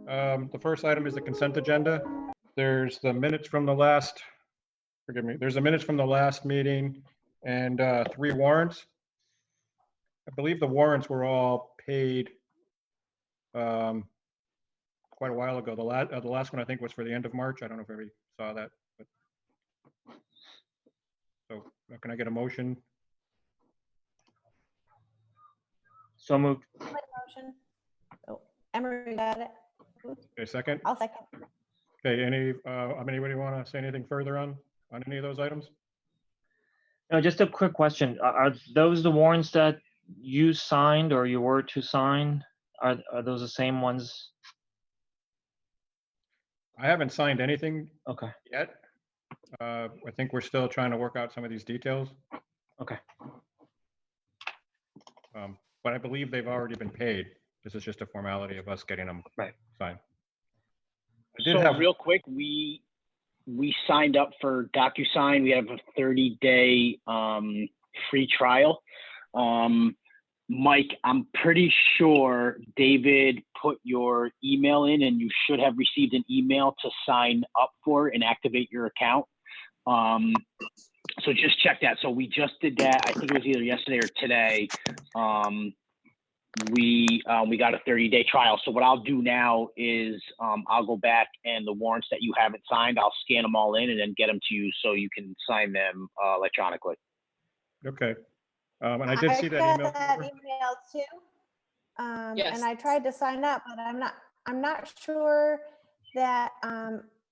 The first item is the consent agenda. There's the minutes from the last, forgive me, there's the minutes from the last meeting and 3 warrants. I believe the warrants were all paid quite a while ago. The last one I think was for the end of March. I don't know if everybody saw that. But... So can I get a motion? So moved. Motion. Oh, Emery got it. Okay, second. I'll second. Okay, anybody want to say anything further on any of those items? No, just a quick question. Are those the warrants that you signed or you were to sign? Are those the same ones? I haven't signed anything Okay. yet. I think we're still trying to work out some of these details. Okay. But I believe they've already been paid. This is just a formality of us getting them signed. So real quick, we signed up for DocuSign. We have a 30-day free trial. Mike, I'm pretty sure David put your email in and you should have received an email to sign up for and activate your account. So just check that. So we just did that. I think it was either yesterday or today. We got a 30-day trial. So what I'll do now is I'll go back and the warrants that you haven't signed, I'll scan them all in and then get them to you so you can sign them electronically. Okay. And I did see that email. That email too. Yes. And I tried to sign up, but I'm not sure that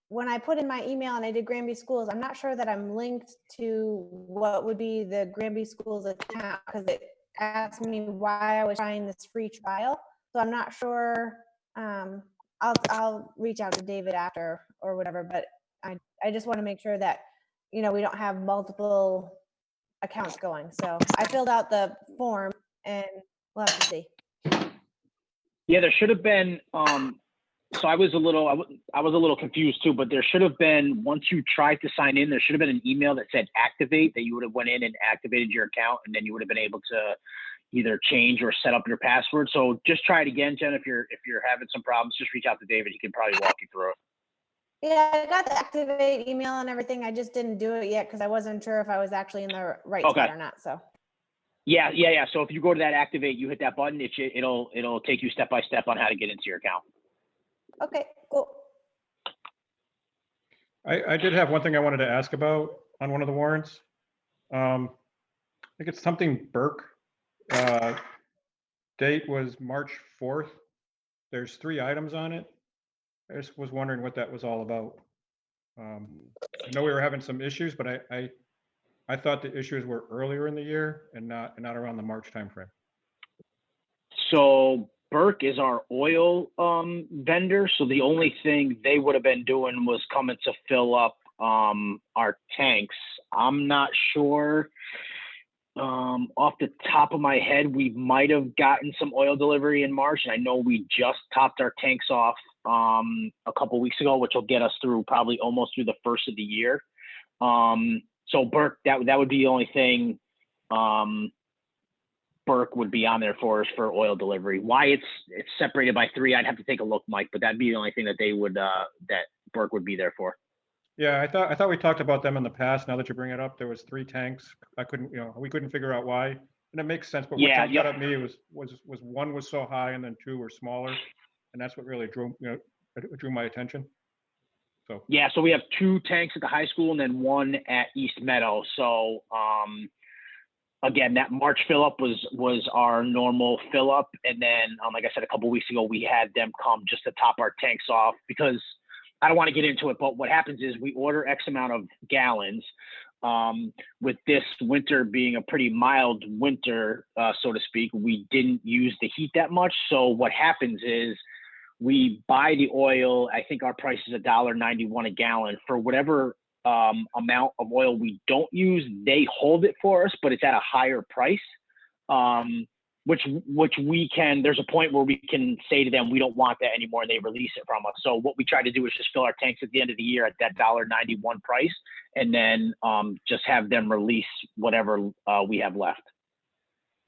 when I put in my email and I did Granby Schools, I'm not sure that I'm linked to what would be the Granby Schools account because it asked me why I was trying this free trial. So I'm not sure. I'll reach out to David after or whatever, but I just want to make sure that, we don't have multiple accounts going. So I filled out the form and we'll have to see. Yeah, there should have been, so I was a little confused too, but there should have been, once you tried to sign in, there should have been an email that said activate, that you would have went in and activated your account and then you would have been able to either change or set up your password. So just try it again, Jen. If you're having some problems, just reach out to David. He can probably walk you through it. Yeah, I got the activate email and everything. I just didn't do it yet because I wasn't sure if I was actually in the right spot or not. So. Yeah. So if you go to that activate, you hit that button, it'll take you step by step on how to get into your account. Okay, cool. I did have one thing I wanted to ask about on one of the warrants. I think it's something Burke. Date was March 4th. There's 3 items on it. I just was wondering what that was all about. I know we were having some issues, but I thought the issues were earlier in the year and not around the March timeframe. So Burke is our oil vendor. So the only thing they would have been doing was coming to fill up our tanks. I'm not sure. Off the top of my head, we might have gotten some oil delivery in March, and I know we just topped our tanks off a couple weeks ago, which will get us through probably almost through the first of the year. So Burke, that would be the only thing Burke would be on there for us for oil delivery. Why it's separated by 3, I'd have to take a look, Mike, but that'd be the only thing that they would that Burke would be there for. Yeah, I thought we talked about them in the past. Now that you bring it up, there was 3 tanks. We couldn't figure out why, and it makes sense. But what jumped out at me was 1 was so high, and then 2 were smaller, and that's what really drew my attention. So yeah, so we have 2 tanks at the high school and then 1 at East Meadow. So again, that March fill up was our normal fill up, and then like I said a couple weeks ago, we had them come just to top our tanks off because. I don't want to get into it, but what happens is we order X amount of gallons. With this winter being a pretty mild winter, so to speak, we didn't use the heat that much. So what happens is we buy the oil. I think our price is $1.91 a gallon for whatever amount of oil we don't use. They hold it for us, but it's at a higher price. Which we can, there's a point where we can say to them, we don't want that anymore, and they release it from us. So what we try to do is just fill our tanks at the end of the year at that $1.91 price, and then just have them release whatever we have left.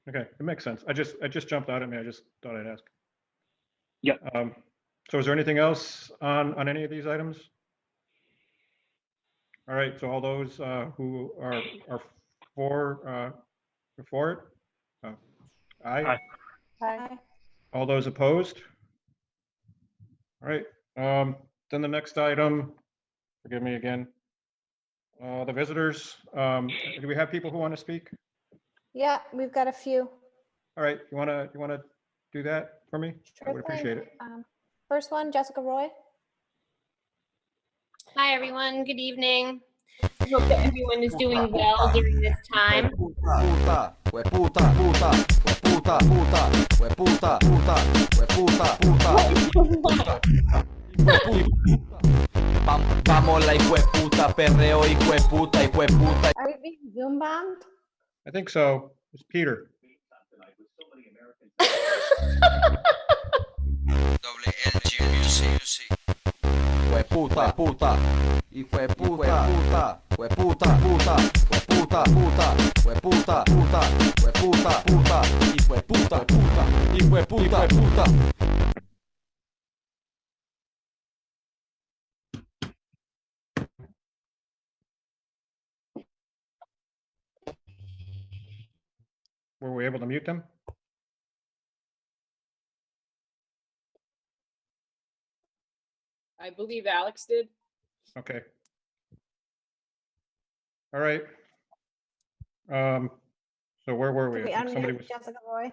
Okay, it makes sense. It just jumped out at me. I just thought I'd ask. Yep. So is there anything else on any of these items? All right, so all those who are for it? Aye. Aye. Aye. All those opposed? All right, then the next item, forgive me again. The visitors, do we have people who want to speak? Yeah, we've got a few. All right, you wanna do that for me? I Sure would thing. appreciate it. First one, Jessica Roy. Hi, everyone. Good evening. I hope that everyone is doing well during this time. Puta, hueputa, puta, hueputa, puta, hueputa, puta, hueputa, puta, hueputa. Vamos la hijueputa, perreo hijueputa, hijueputa. Are we being Zoom bombed? I think so. It's Peter. Hueputa, puta, hijueputa, puta, hueputa, puta, hueputa, puta, hueputa, puta, hueputa, puta, hijueputa, puta, hijueputa, puta. Were we able to mute them? I believe Alex did. Okay. All right. So where were we? Did we I think somebody unmute was, Jessica Roy?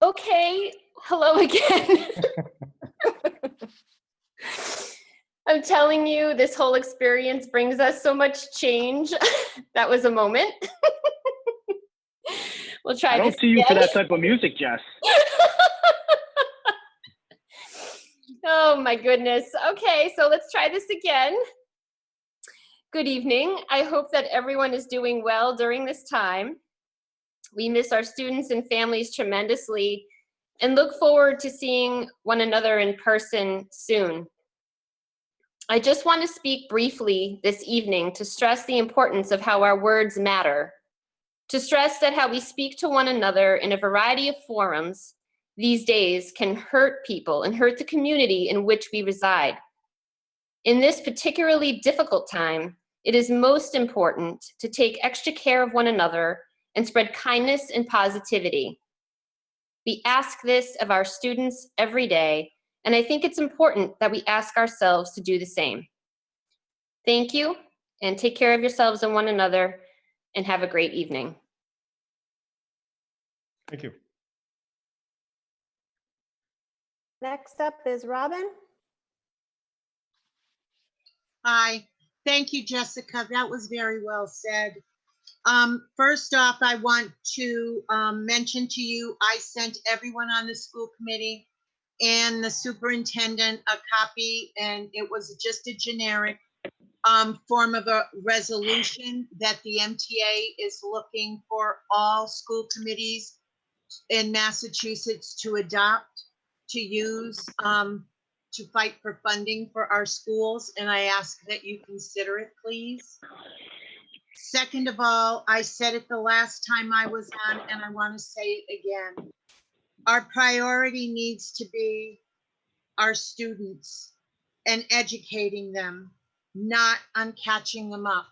Okay, hello again. I'm telling you, this whole experience brings us so much change. That was a moment. We'll try I don't this see you for again. that type of music, Jess. Oh my goodness. Okay, so let's try this again. Good evening. I hope that everyone is doing well during this time. We miss our students and families tremendously and look forward to seeing one another in person soon. I just want to speak briefly this evening to stress the importance of how our words matter, to stress that how we speak to one another in a variety of forums these days can hurt people and hurt the community in which we reside. In this particularly difficult time, it is most important to take extra care of one another and spread kindness and positivity. We ask this of our students every day, and I think it's important that we ask ourselves to do the same. Thank you, and take care of yourselves and one another, and have a great evening. thank you. Next up is Robin. Hi, thank you, Jessica. That was very well said. First off, I want to mention to you, I sent everyone on the school committee and the superintendent a copy, and it was just a generic form of a resolution that the MTA is looking for all school committees in Massachusetts to adopt, to use, to fight for funding for our schools, and I ask that you consider it, please. Second of all, I said it the last time I was on, and I want to say it again. Our priority needs to be our students and educating them, not on catching them up.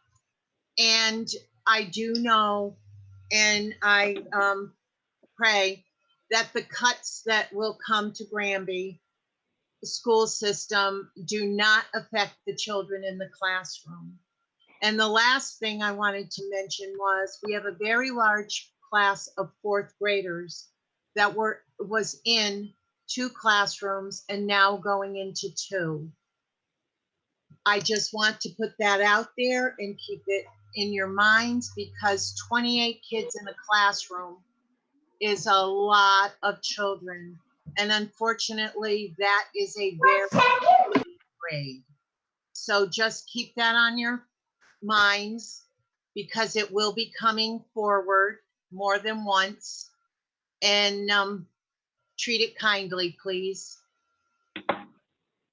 And I do know, and I pray that the cuts that will come to Granby, the school system, do not affect the children in the classroom. And the last thing I wanted to mention was we have a very large class of fourth graders that was in 2 classrooms and now going into 2. I just want to put that out there and keep it in your minds, because 28 kids in a classroom is a lot of children. And unfortunately, that is a very big grade. So just keep that on your minds, because it will be coming forward more than once. And treat it kindly, please.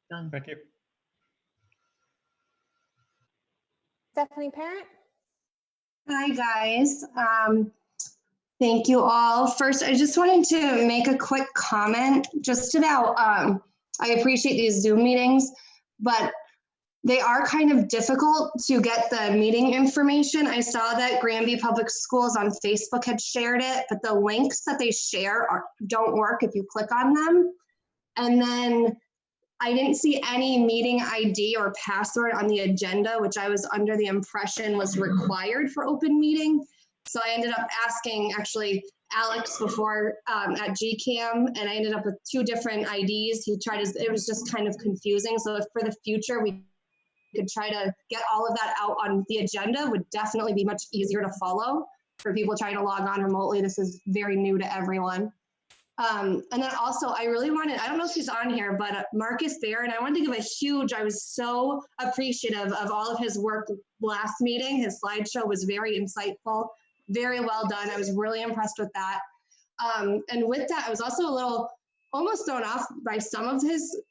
Done. Thank you. Stephanie Parent. Hi, guys. Thank you all. First, I just wanted to make a quick comment just about, I appreciate these Zoom meetings, but they are kind of difficult to get the meeting information. I saw that Granby Public Schools on Facebook had shared it, but the links that they share don't work if you click on them. And then I didn't see any meeting ID or password on the agenda, which I was under the impression was required for open meeting. So I ended up asking actually Alex before at GCAM, and I ended up with 2 different IDs. He tried to, it was just kind of confusing. So if for the future we could try to get all of that out on the agenda, would definitely be much easier to follow for people trying to log on remotely. This is very new to everyone. And then also I really wanted, I don't know if she's on here, but Marcus Barron, I wanted to give a huge, I was so appreciative of all of his work last meeting. His slideshow was very insightful, very well done. I was really impressed with that. And with that, I was also a little almost thrown off by some of his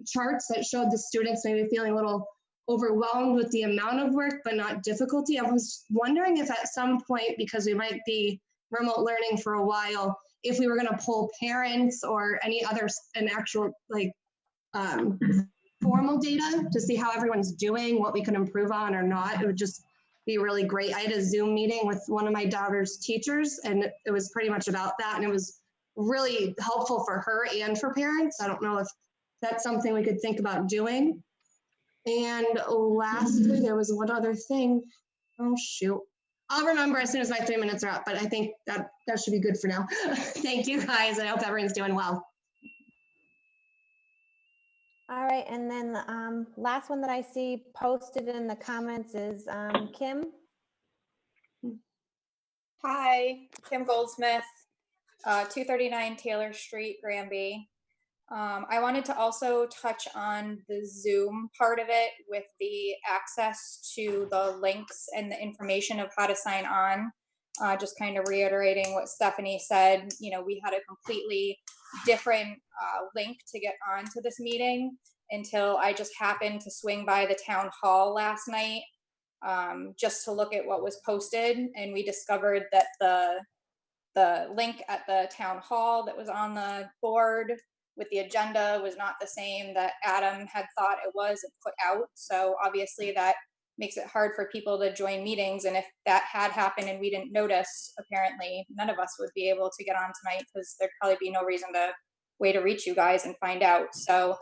charts that showed the students maybe feeling a little overwhelmed with the amount of work, but not difficulty. I was wondering if at some point, because we might be remote learning for a while, if we were going to pull parents or any other an actual like formal data to see how everyone's doing, what we could improve on or not. It would just be really great. I had a Zoom meeting with one of my daughter's teachers, and it was pretty much about that. And it was really helpful for her and for parents. I don't know if that's something we could think about doing. And lastly, there was one other thing. Oh, shoot. I'll remember as soon as my 3 minutes are up, but I think that should be good for now. Thank you, guys. I hope everyone's doing well. All right, and then the last one that I see posted in the comments is Kim. Hi, Kim Goldsmith, 239 Taylor Street, Granby. I wanted to also touch on the Zoom part of it with the access to the links and the information of how to sign on. Just kind of reiterating what Stephanie said, you know, we had a completely different link to get onto this meeting until I just happened to swing by the town hall last night just to look at what was posted, and we discovered that the link at the town hall that was on the board with the agenda was not the same that Adam had thought it was and put out. So obviously that makes it hard for people to join meetings. And if that had happened and we didn't notice, apparently none of us would be able to get on tonight because there'd probably be no reason to way to reach you guys and find out. So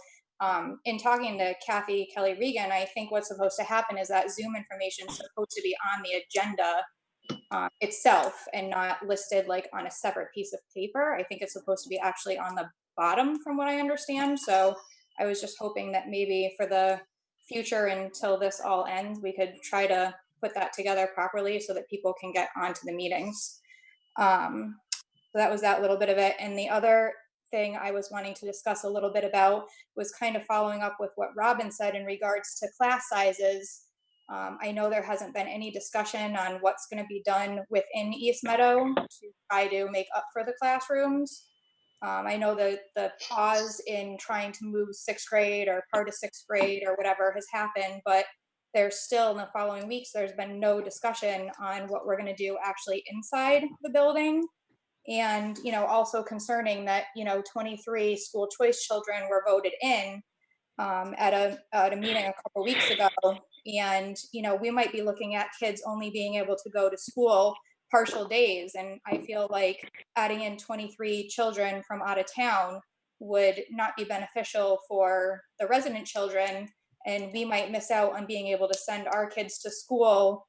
in talking to Kathy Kelly Regan, I think what's supposed to happen is that Zoom information is supposed to be on the agenda itself and not listed like on a separate piece of paper. I think it's supposed to be actually on the bottom from what I understand. So I was just hoping that maybe for the future until this all ends, we could try to put that together properly so that people can get onto the meetings. So that was that little bit of it. And the other thing I was wanting to discuss a little bit about was kind of following up with what Robin said in regards to class sizes. I know there hasn't been any discussion on what's going to be done within East Meadow to try to make up for the classrooms. I know that the pause in trying to move 6th grade or part of 6th grade or whatever has happened, but there's still in the following weeks, there's been no discussion on what we're going to do actually inside the building. And, you know, also concerning that, you know, 23 school choice children were voted in at a meeting a couple weeks ago. And, you know, we might be looking at kids only being able to go to school partial days. And I feel like adding in 23 children from out of town would not be beneficial for the resident children. And we might miss out on being able to send our kids to school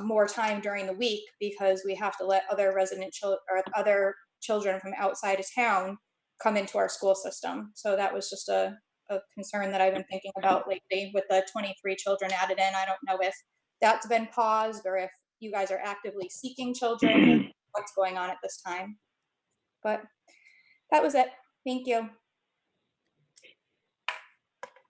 more time during the week because we have to let other resident children or other children from outside of town come into our school system. So that was just a concern that I've been thinking about lately with the 23 children added in. I don't know if that's been paused or if you guys are actively seeking children, what's going on at this time. But that was it. Thank you.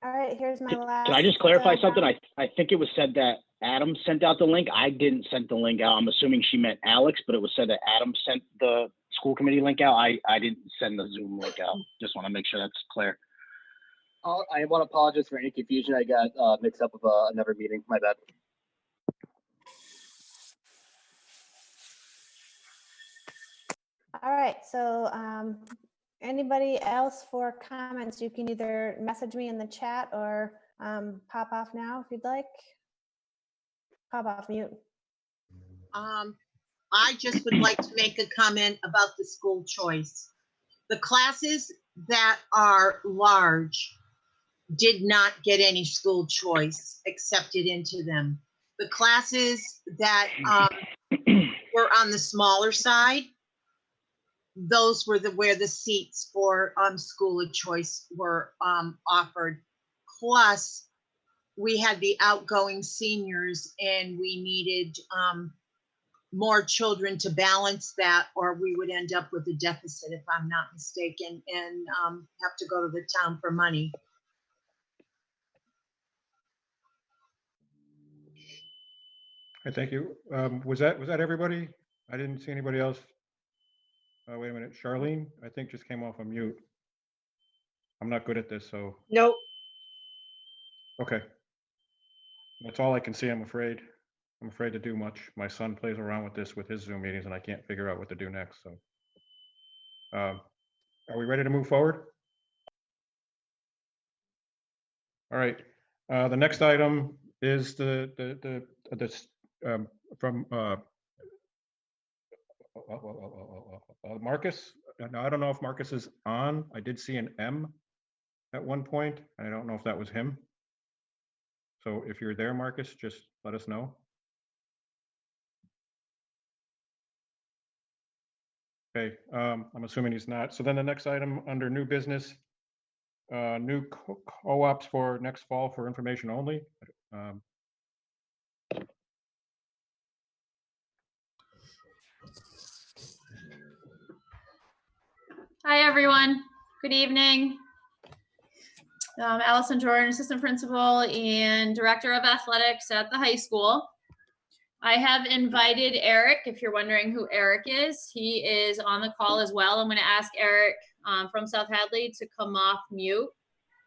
All right, here's my last. Can I just clarify something? I think it was said that Adam sent out the link. I didn't send the link out. I'm assuming she meant Alex, but it was said that Adam sent the school committee link out. I didn't send the Zoom link out. Just want to make sure that's clear. I want to apologize for any confusion. I got mixed up with another meeting. My bad. All right, so anybody else for comments, you can either message me in the chat or pop off now if you'd like. Pop off mute. I just would like to make a comment about the school choice. The classes that are large did not get any school choice accepted into them. The classes that were on the smaller side, those were where the seats for school of choice were offered. Plus, we had the outgoing seniors and we needed more children to balance that, or we would end up with a deficit, if I'm not mistaken, and have to go to the town for money. Thank you. Was that everybody? I didn't see anybody else. Wait a minute, Charlene, I think just came off a mute. I'm not good at this, so, Nope. okay. That's all I can see, I'm afraid. I'm afraid to do much. My son plays around with this with his Zoom meetings and I can't figure out what to do next, so. Are we ready to move forward? All right, the next item is from Marcus. Now, I don't know if Marcus is on. I did see an M at one point, and I don't know if that was him. So if you're there, Marcus, just let us know. Okay, I'm assuming he's not. So then the next item under new business, new co-ops for next fall for information only. Hi, everyone. Good evening. Allison Jordan, Assistant Principal and Director of Athletics at the high school. I have invited Eric, if you're wondering who Eric is. He is on the call as well. I'm going to ask Eric from South Hadley to come off mute.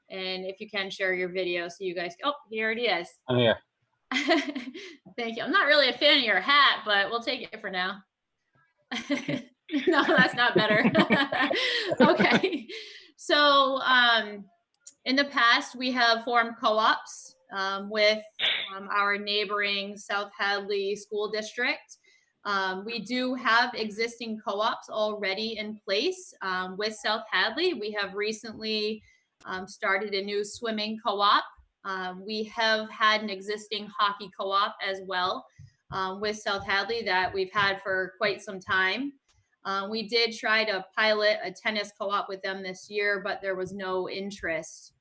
And if you can share your video so you guys, oh, he already is. I'm here. Thank you. I'm not really a fan of your hat, but we'll take it for now. No, that's not better. Okay. So in the past, we have formed co-ops with our neighboring South Hadley School District. We do have existing co-ops already in place with South Hadley. We have recently started a new swimming co-op. We have had an existing hockey co-op as well with South Hadley that we've had for quite some time. We did try to pilot a tennis co-op with them this year, but there was no interest.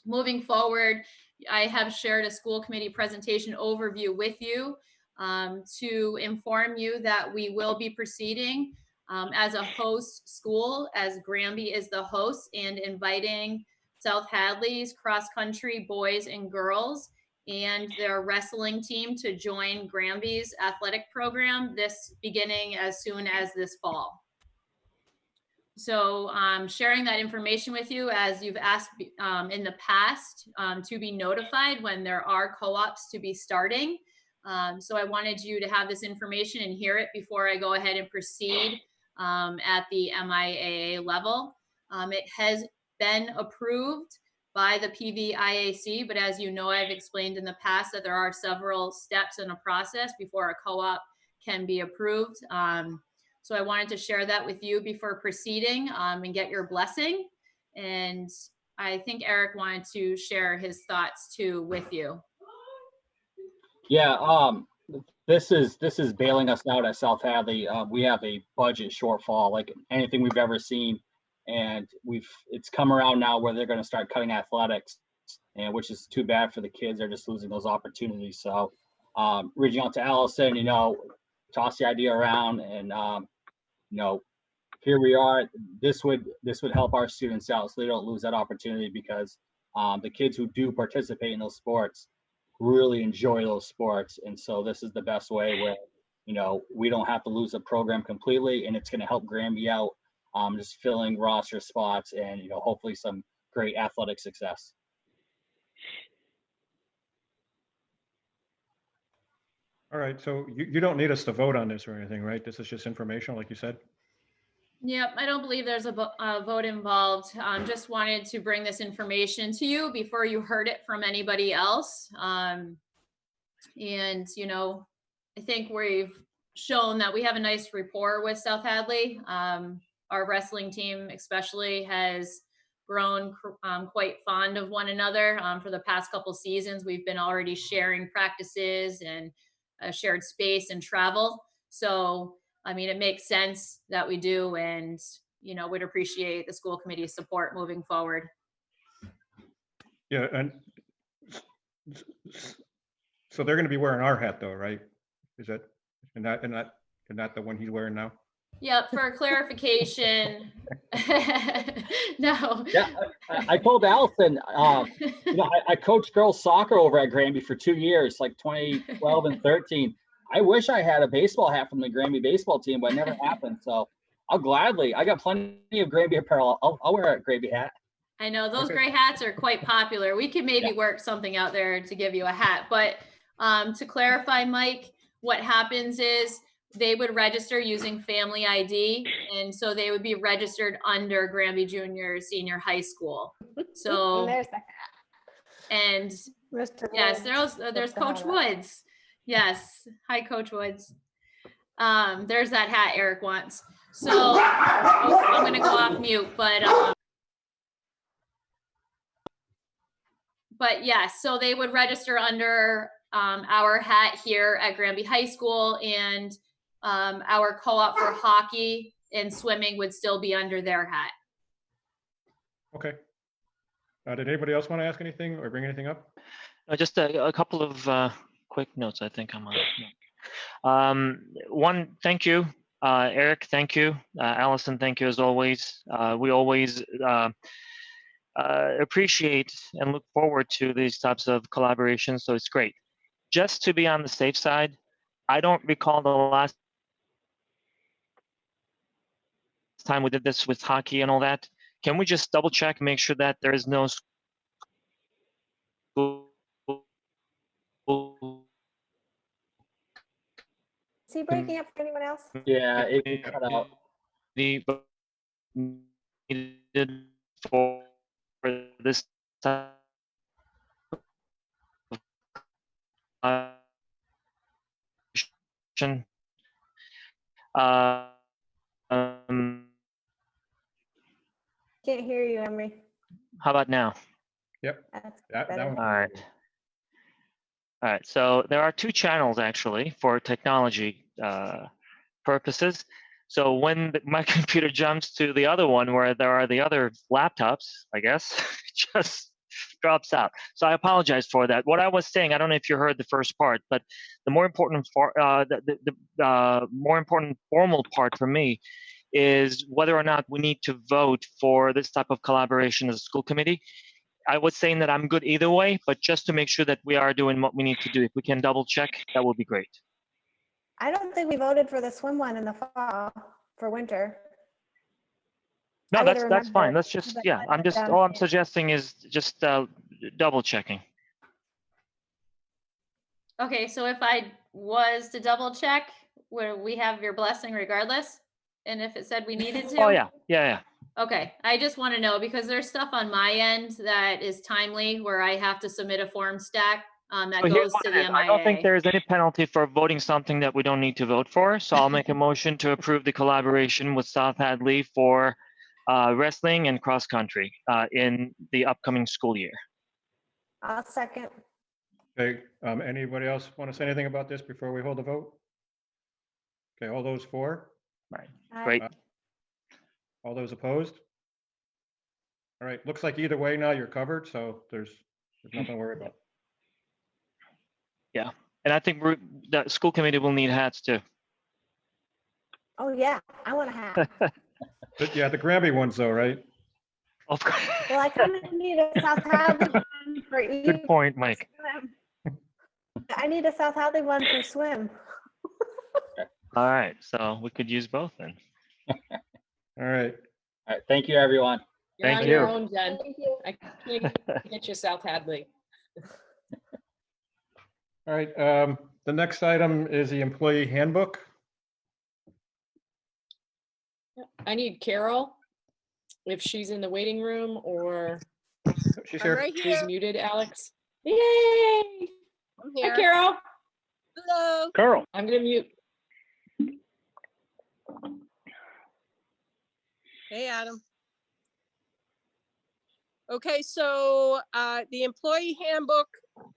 Moving forward, I have shared a school committee presentation overview with you to inform you that we will be proceeding as a host school, as Granby is the host, and inviting South Hadley's cross-country boys and girls and their wrestling team to join Granby's athletic program this beginning as soon as this fall. So sharing that information with you as you've asked in the past to be notified when there are co-ops to be starting. So I wanted you to have this information and hear it before I go ahead and proceed at the MIAA level. It has been approved by the PVIAC, but as you know, I've explained in the past that there are several steps in a process before a co-op can be approved. So I wanted to share that with you before proceeding and get your blessing. And I think Eric wanted to share his thoughts too with you. Yeah, this is bailing us out at South Hadley. We have a budget shortfall like anything we've ever seen, and it's come around now where they're going to start cutting athletics, and which is too bad for the kids. They're just losing those opportunities. So reaching out to Allison, toss the idea around, and here we are. This would help our students out so they don't lose that opportunity, because the kids who do participate in those sports really enjoy those sports. And so this is the best way where, we don't have to lose the program completely, and it's going to help Granby out, just filling roster spots and, hopefully some great athletic success. All right, so you don't need us to vote on this or anything, right? This is just informational, like you said? Yep, I don't believe there's a vote involved. Just wanted to bring this information to you before you heard it from anybody else. And, you know, I think we've shown that we have a nice rapport with South Hadley. Our wrestling team especially has grown quite fond of one another. For the past couple seasons, we've been already sharing practices and shared space and travel. So, I mean, it makes sense that we do, and, you know, would appreciate the school committee's support moving forward. Yeah, and so they're gonna be wearing our hat though, right? Is that, and not the one he's wearing now? Yep, for clarification. No. Yeah, I told Allison, you know, I coached girls soccer over at Granby for 2 years, like 2012 and 13. I wish I had a baseball hat from the Granby baseball team, but it never happened. So I'll gladly, I got plenty of Granby apparel. I'll wear a Granby hat. I know those Okay. gray hats are quite popular. We could maybe work something out there to give you a hat. But to clarify, Mike, what happens is they would register using Family ID, and so they would be registered under Granby Junior Senior High School. So, And there's the hat. and Mr. yes, Woods. there's Mr. Coach Howard. Woods. Yes, hi, Coach Woods. There's that hat Eric wants. So I'm gonna go off mute, but yes, so they would register under our hat here at Granby High School, and our co-op for hockey and swimming would still be under their hat. Okay. Did anybody else want to ask anything or bring anything up? Just a couple of quick notes, I think I'm on. One, thank you, Eric, thank you. Allison, thank you as always. We always appreciate and look forward to these types of collaborations, so it's great. Just to be on the safe side, I don't recall the last time we did this with hockey and all that. Can we just double check, make sure that there is no school? Is he breaking up for anyone else? Yeah, it cut out. Needed for this type of collaboration. Can't hear you, Emery. How about now? Yep. That's That better. one. All right. All right. So there are two channels actually for technology purposes. So when my computer jumps to the other one where there are the other laptops, I guess, it just drops out. So I apologize for that. What I was saying, I don't know if you heard the first part, but the more important more important formal part for me is whether or not we need to vote for this type of collaboration as a school committee. I was saying that I'm good either way, but just to make sure that we are doing what we need to do, if we can double check, that would be great. I don't think we voted for the swim one in the fall for winter. No, I gotta that's fine. remember, Let's just, but yeah, I I'm just, down all I'm here. suggesting is just double checking. Okay, so if I was to double check, would we have your blessing regardless? And if it said we needed to? Oh, yeah. Okay, I just want to know because there's stuff on my end that is timely where I have to submit a form stack that So here's goes what to it the is. I don't think MIA. there is any penalty for voting something that we don't need to vote for. So I'll make a motion to approve the collaboration with South Hadley for wrestling and cross country in the upcoming school year. I'll second. Okay, anybody else want to say anything about this before we hold the vote? Okay, all those for? Right. Aye. Great. All those opposed? All right, looks like either way now you're covered, so there's nothing to worry about. Yeah. And I think the school committee will need hats too. Oh, yeah, I want a hat. But yeah, the Granby ones though, right? Of course. Well, I kind of need a South Hadley one for Good point, Mike. swim. I need a South Hadley one for swim. All right. So we could use both then. All right. All right, thank you, everyone. You're Thank on you. your own, Jen. Thank you. I can't get you South Hadley. All right, the next item is the employee handbook. I need Carol, if she's in the waiting room or She's I'm here. right she's here. muted, Alex. Yay! I'm Hi, here. Carol. Hello. Carl. I'm gonna mute. Hey, Adam. Okay, so the employee handbook,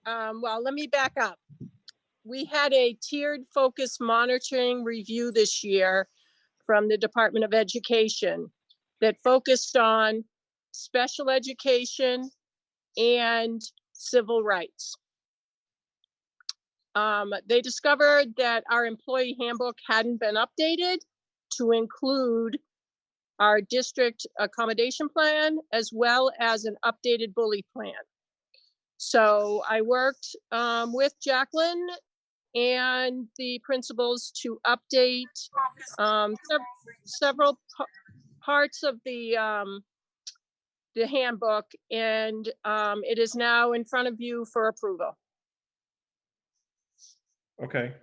well, let me back up. We had a tiered focus monitoring review this year from the Department of Education that focused on special education and civil rights. They discovered that our employee handbook hadn't been updated to include our district accommodation plan as well as an updated bully plan. So I worked with Jacqueline and the principals to update several parts of the handbook, and it is now in front of you for approval. Okay.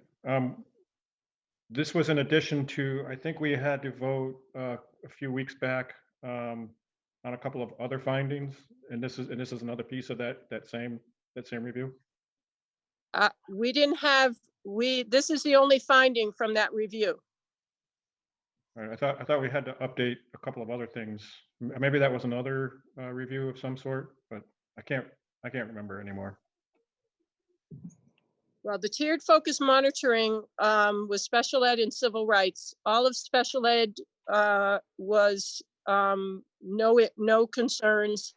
This was in addition to, I think we had to vote a few weeks back on a couple of other findings, and this is another piece of that same review. We didn't have, this is the only finding from that review. All right, I thought we had to update a couple of other things. Maybe that was another review of some sort, but I can't remember anymore. Well, the tiered focus monitoring was special ed and civil rights. All of special ed was no concerns.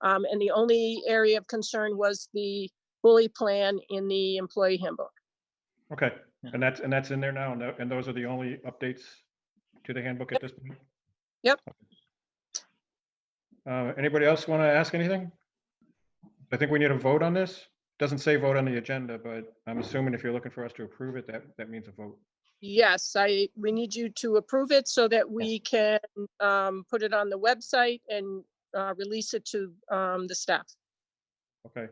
And the only area of concern was the bully plan in the employee handbook. Okay, and that's in there now, and those are the only updates to the handbook at this point? Yep. Anybody else want to ask anything? I think we need a vote on this. Doesn't say vote on the agenda, but I'm assuming if you're looking for us to approve it, that means a vote. Yes, we need you to approve it so that we can put it on the website and release it to the staff. Okay.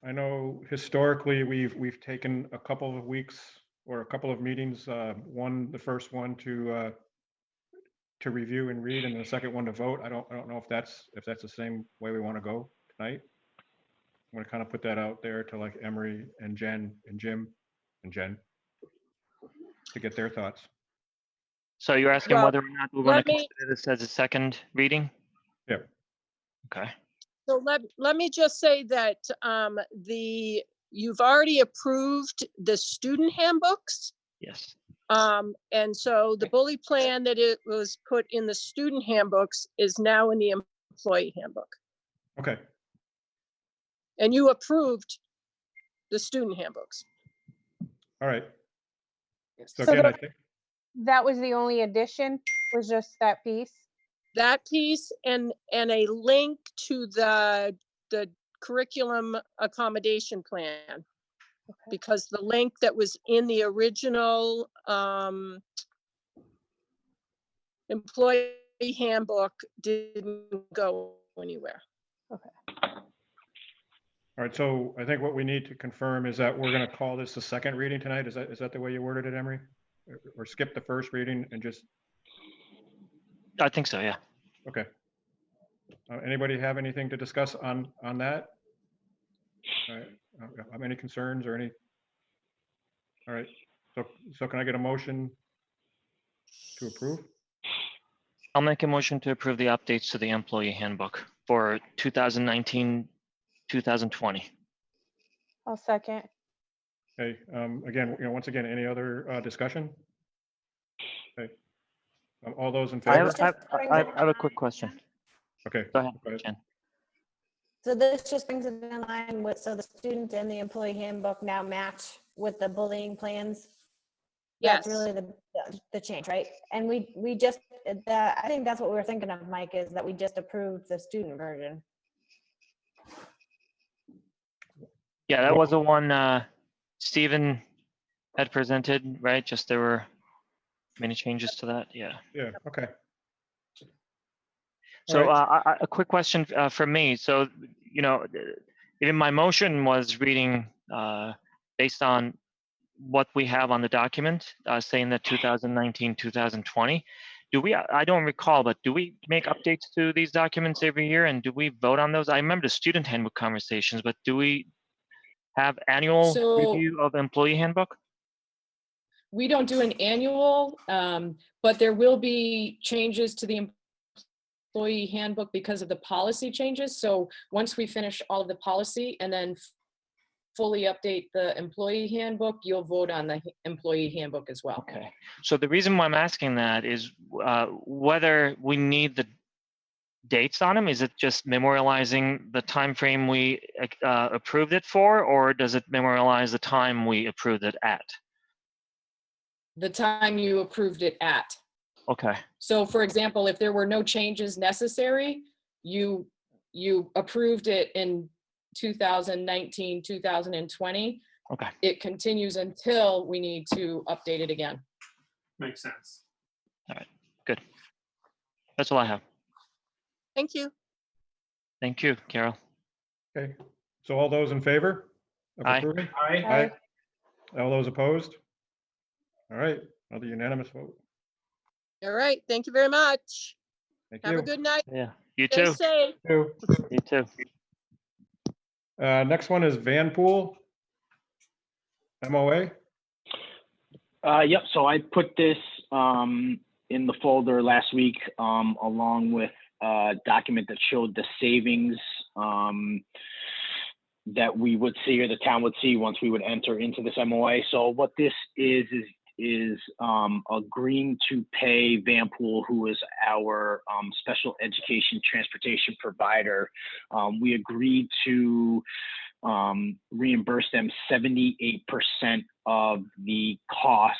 I know historically we've taken a couple of weeks or a couple of meetings, the first one to review and read, and the second one to vote. I don't know if that's the same way we want to go tonight. I'm going to kind of put that out there to like Emery and Jen and Jim and Jen to get their thoughts. So you're asking Well, whether or not we're going to let me- consider this as a second reading? Yeah. Okay. So let me just say that you've already approved the student handbooks. Yes. And so the bully plan that it was put in the student handbooks is now in the employee handbook. Okay. And you approved the student handbooks. All right. So So again, I the- think, That was the only addition, was just that piece? That piece and a link to the curriculum accommodation plan. Because the link that was in the original employee handbook didn't go anywhere. all right, so I think what we need to confirm is that we're going to call this the second reading tonight. Is that the way you worded it, Emery? Or skip the first reading and just, I think so, yeah. okay. Anybody have anything to discuss on that? All right, have any concerns or any? All right, so can I get a motion to approve? I'll make a motion to approve the updates to the employee handbook for 2019, 2020. I'll second. Okay, again, once again, any other discussion? Okay. All those in I favor? have a quick question. Okay. Go ahead, Go ahead. Jen. So this just brings it in line with, so the student and the employee handbook now match with the bullying plans? That's Yes. really the change, right? And we just, I think that's what we were thinking of, Mike, is that we just approved the student version. Yeah, that was the one Stephen had presented, right? Just there were many changes to that. Yeah. Yeah, okay. So All a quick question from me. So, you know, even my motion was reading based on what we have on the document, saying that 2019, 2020. Do we, I don't recall, but do we make updates to these documents every year, and do we vote on those? I remember the student handbook conversations, but do we have annual So review of employee handbook? we don't do an annual, but there will be changes to the employee handbook because of the policy changes. So once we finish all of the policy and then fully update the employee handbook, you'll vote on the employee handbook as well. Okay. So the reason why I'm asking that is whether we need the dates on them. Is it just memorializing the time frame we approved it for, or does it memorialize the time we approved it at? The time you approved it at. Okay. So for example, if there were no changes necessary, you approved it in 2019, 2020. Okay. It continues until we need to update it again. Makes sense. All right. Good. That's all I have. Thank you. Thank you, Carol. Okay, so all those in favor of Aye. approving? Aye. All those opposed? All right, another unanimous vote. All right. Thank you very much. Thank Have you. a good night. Yeah. You Stay too. safe. You. You too. Next one is Vanpool. MOA. Yep, so I put this in the folder last week along with a document that showed the savings that we would see, or the town would see, once we would enter into this MOA. So what this is agreeing to pay Vanpool, who is our special education transportation provider. We agreed to reimburse them 78% of the costs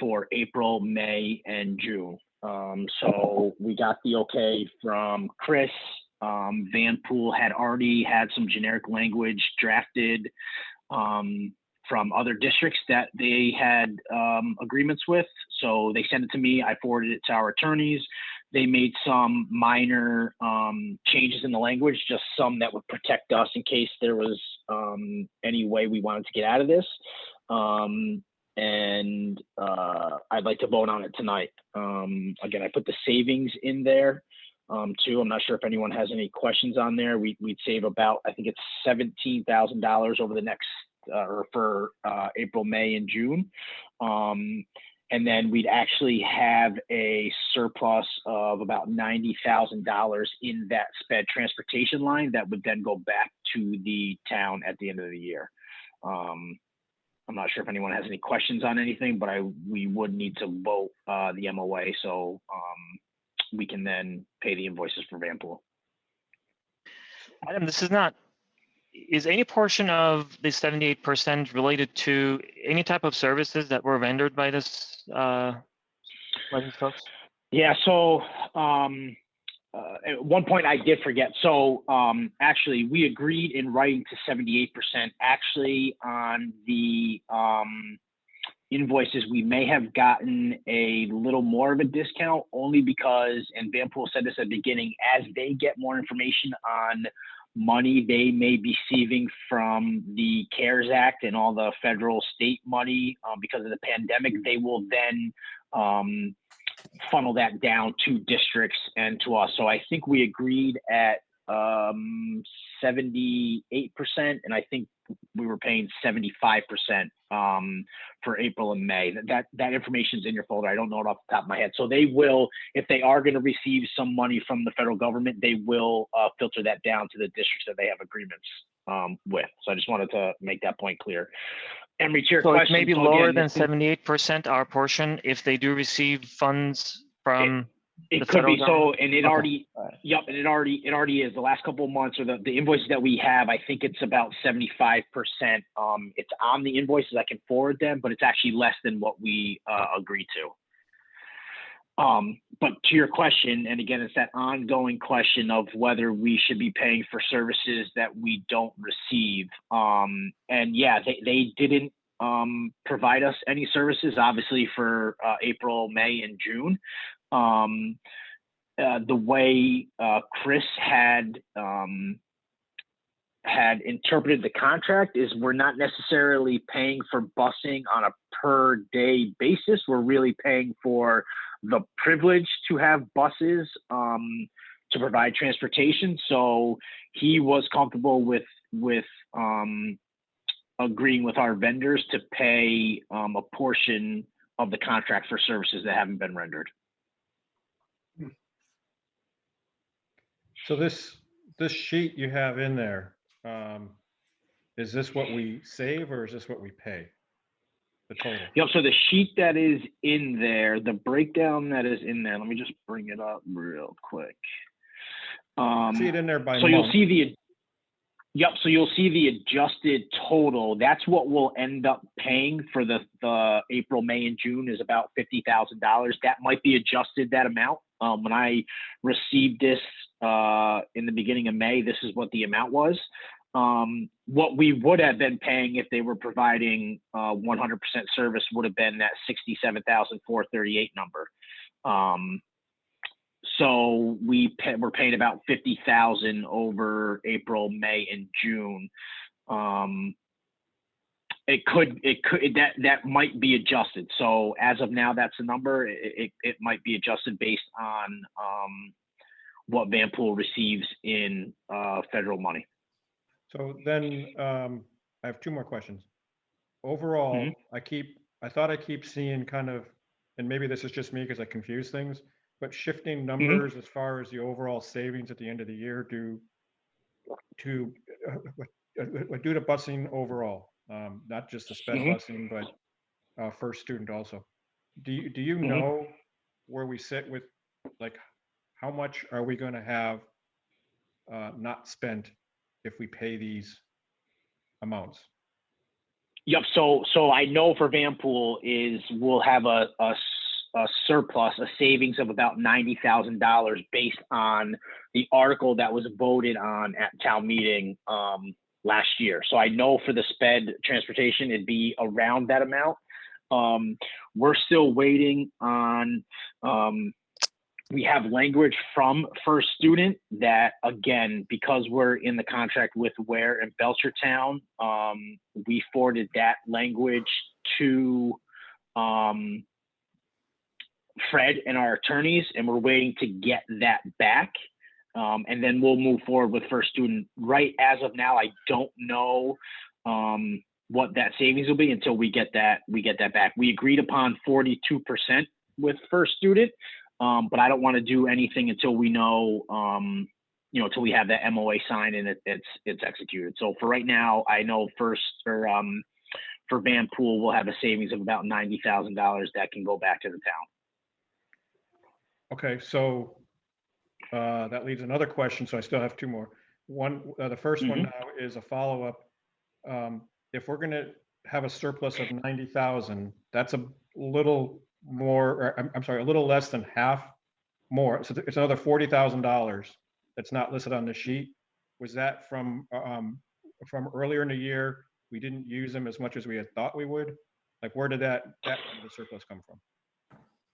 for April, May, and June. So we got the okay from Chris. Vanpool had already had some generic language drafted from other districts that they had agreements with. So they sent it to me, I forwarded it to our attorneys. They made some minor changes in the language, just some that would protect us in case there was any way we wanted to get out of this. I'd like to vote on it tonight. Again, I put the savings in there too. I'm not sure if anyone has any questions on there. We'd save about, I think it's $17,000 over the next, or for April, May, and June. And then we'd actually have a surplus of about $90,000 in that sped transportation line that would then go back to the town at the end of the year. I'm not sure if anyone has any questions on anything, but we would need to vote the MOA so we can then pay the invoices for Vanpool. Adam, this is not, is any portion of the 78% related to any type of services that were rendered by this, by these folks? Yeah, so at one point I did forget. So actually we agreed in writing to 78%. Actually on the invoices, we may have gotten a little more of a discount, only because, and Vanpool said this at the beginning, as they get more information on money they may be receiving from the CARES Act and all the federal state money because of the pandemic, they will then funnel that down to districts and to us. So I think we agreed at 78%, and I think we were paying 75% for April and May. That information's in your folder. I don't know it off the top of my head. So they will, if they are going to receive some money from the federal government, they will filter that down to the districts that they have agreements with. So I just wanted to make that point clear. Emery, to your So question, it may be so lower again, than 78%, our portion, if they do receive funds from it the could be federal so, government? and it Okay. already, All right. yep, and it already is. The last couple of months, or the invoices that we have, I think it's about 75%. It's on the invoices. I can forward them, but it's actually less than what we agreed to. But to your question, and again, it's that ongoing question of whether we should be paying for services that we don't receive. And yeah, they didn't provide us any services, obviously, for April, May, and June. The way Chris had had interpreted the contract is we're not necessarily paying for busing on a per day basis. We're really paying for the privilege to have buses to provide transportation. So he was comfortable with agreeing with our vendors to pay a portion of the contract for services that haven't been rendered. So this sheet you have in there, is this what we save or is this what we pay? The total? Yep, so the sheet that is in there, the breakdown that is in there, let me just bring it up real quick. See it in there by So month. you'll see so you'll see the adjusted total. That's what we'll end up paying for the April, May, and June is about $50,000. That might be adjusted, that amount. When I received this in the beginning of May, this is what the amount was. What we would have been paying if they were providing 100% service would have been that $67,438 number. So we're paying about $50,000 over April, May, and June. That might be adjusted. So as of now, that's the number. It might be adjusted based on what Vanpool receives in federal money. So then I have two more questions. Overall, I thought I keep seeing kind of, and maybe this is just me because I confuse things, but shifting numbers as far as the overall savings at the end of the year due to busing overall, not just the sped busing, but first student also. Do you know where we sit with, like, how much are we going to have not spent if we pay these amounts? Yep. So I know for Vanpool is we'll have a surplus, a savings of about $90,000 based on the article that was voted on at town meeting last year. So I know for the sped transportation, it'd be around that amount. We're still waiting on, we have language from First Student that, again, because we're in the contract with Ware and Belchertown, we forwarded that language to Fred and our attorneys, and we're waiting to get that back. And then we'll move forward with First Student. Right as of now, I don't know what that savings will be until we get that back. We agreed upon 42% with First Student, but I don't want to do anything until we know, until we have that MOA signed and it's executed. So for right now, I know for Vanpool, we'll have a savings of about $90,000 that can go back to the town. Okay, so that leaves another question. So I still have two more. One, the first one now is a follow-up. If we're going to have a surplus of 90,000, that's a little more, or I'm sorry, a little less than half more. So it's another $40,000 that's not listed on the sheet. Was that from earlier in the year? We didn't use them as much as we had thought we would. Like, where did that part of the surplus come from?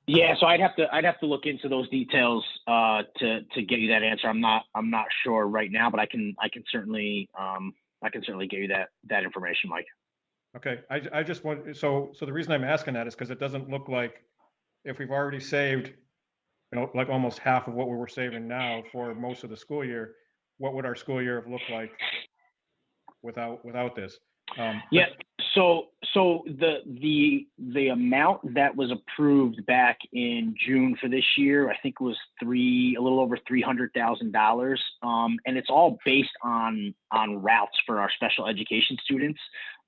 Yeah, so I'd have to look into those details to get you that answer. I'm not sure right now, but I can certainly give you that information, Mike. Okay, I just want, so the reason I'm asking that is because it doesn't look like, if we've already saved, like almost half of what we were saving now for most of the school year, what would our school year have looked like without this? Yeah. So the amount that was approved back in June for this year, I think was a little over $300,000, and it's all based on routes for our special education students.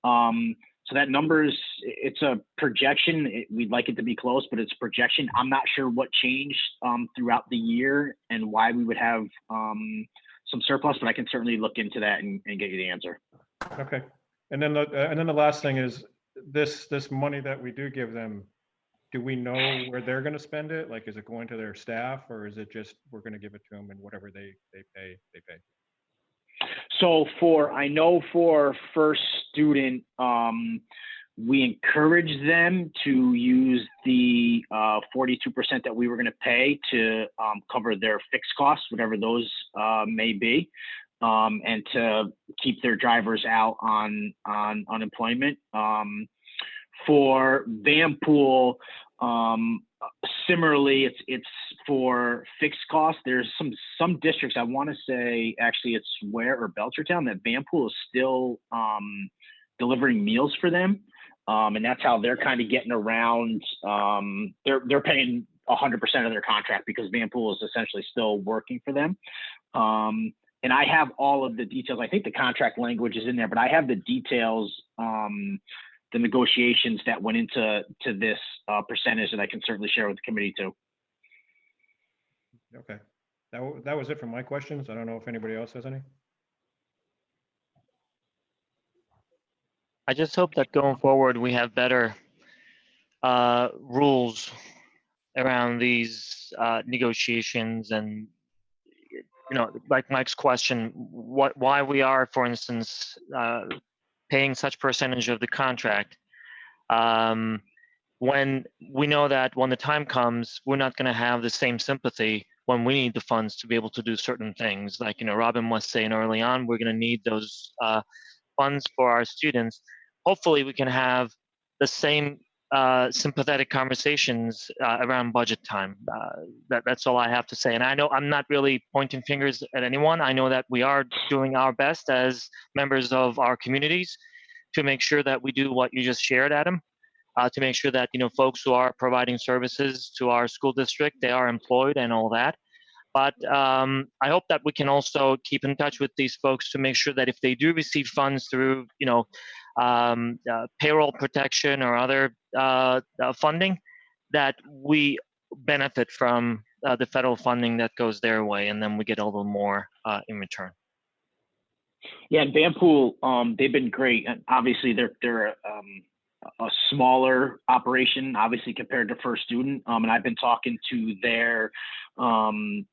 So that it's a projection. We'd like it to be close, but it's a projection. I'm not sure what changed throughout the year and why we would have some surplus, but I can certainly look into that and get you the answer. Okay. And then the last thing is this money that we do give them, do we know where they're going to spend it? Like, is it going to their staff, or is it just we're going to give it to them and whatever they pay, they pay? So I know for First Student, we encourage them to use the 42% that we were going to pay to cover their fixed costs, whatever those may be. and to keep their drivers out on unemployment. For Vanpool, similarly, it's for fixed costs. There's some districts, I want to say, actually it's Ware or Belchertown, that Vanpool is still delivering meals for them. And that's how they're kind of getting around. They're paying 100% of their contract because Vanpool is essentially still working for them. And I have all of the details. I think the contract language is in there, but I have the details, the negotiations that went into this percentage that I can certainly share with the committee too. Okay, that was it for my questions. I don't know if anybody else has any. I just hope that going forward we have better rules around these negotiations, and like Mike's question, why we are, for instance, paying such percentage of the contract, when we know that when the time comes, we're not going to have the same sympathy when we need the funds to be able to do certain things. Like, Robin was saying early on, we're going to need those funds for our students. Hopefully we can have the same sympathetic conversations around budget time. That's all I have to say. And I know I'm not really pointing fingers at anyone. I know that we are doing our best as members of our communities to make sure that we do what you just shared, Adam, to make sure that, folks who are providing services to our school district, they are employed and all that. But I hope that we can also keep in touch with these folks to make sure that if they do receive funds through, payroll protection or other funding, that we benefit from the federal funding that goes their way, and then we get a little more in return. Yeah, and Vanpool, they've been great, and obviously they're a smaller operation, obviously compared to First Student, and I've been talking to their CEO,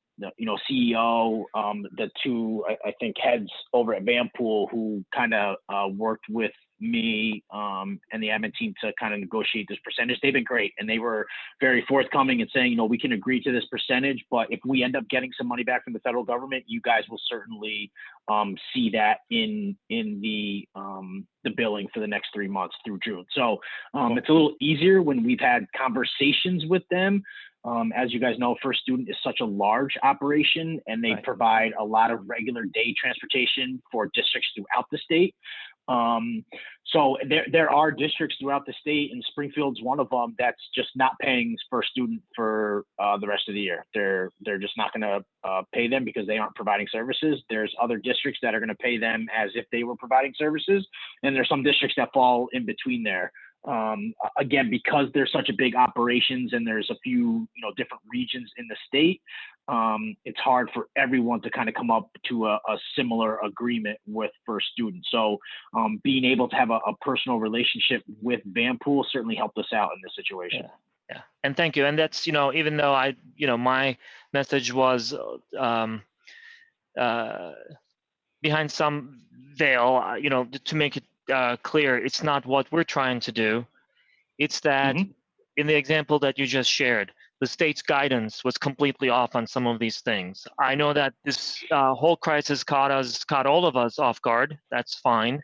the two, I think, heads over at Vanpool who kind of worked with me and the admin team to kind of negotiate this percentage. They've been great, and they were very forthcoming and saying, we can agree to this percentage, but if we end up getting some money back from the federal government, you guys will certainly see that in the billing for the next 3 months through June. So it's a little easier when we've had conversations with them. As you guys know, First Student is such a large operation, and they provide a lot of regular day transportation for districts throughout the state. So there are districts throughout the state, and Springfield's one of them, that's just not paying First Student for the rest of the year. They're just not going to pay them because they aren't providing services. There's other districts that are going to pay them as if they were providing services, and there's some districts that fall in between there. Again, because there's such a big operations and there's a few, different regions in the state, it's hard for everyone to kind of come up to a similar agreement with First Student. So being able to have a personal relationship with Vanpool certainly helped us out in this situation. Yeah. And thank you. And that's, even though my message was behind some veil, to make it clear, it's not what we're trying to do. It's that in the example that you just shared, the state's guidance was completely off on some of these things. I know that this whole crisis caught all of us off guard. That's fine.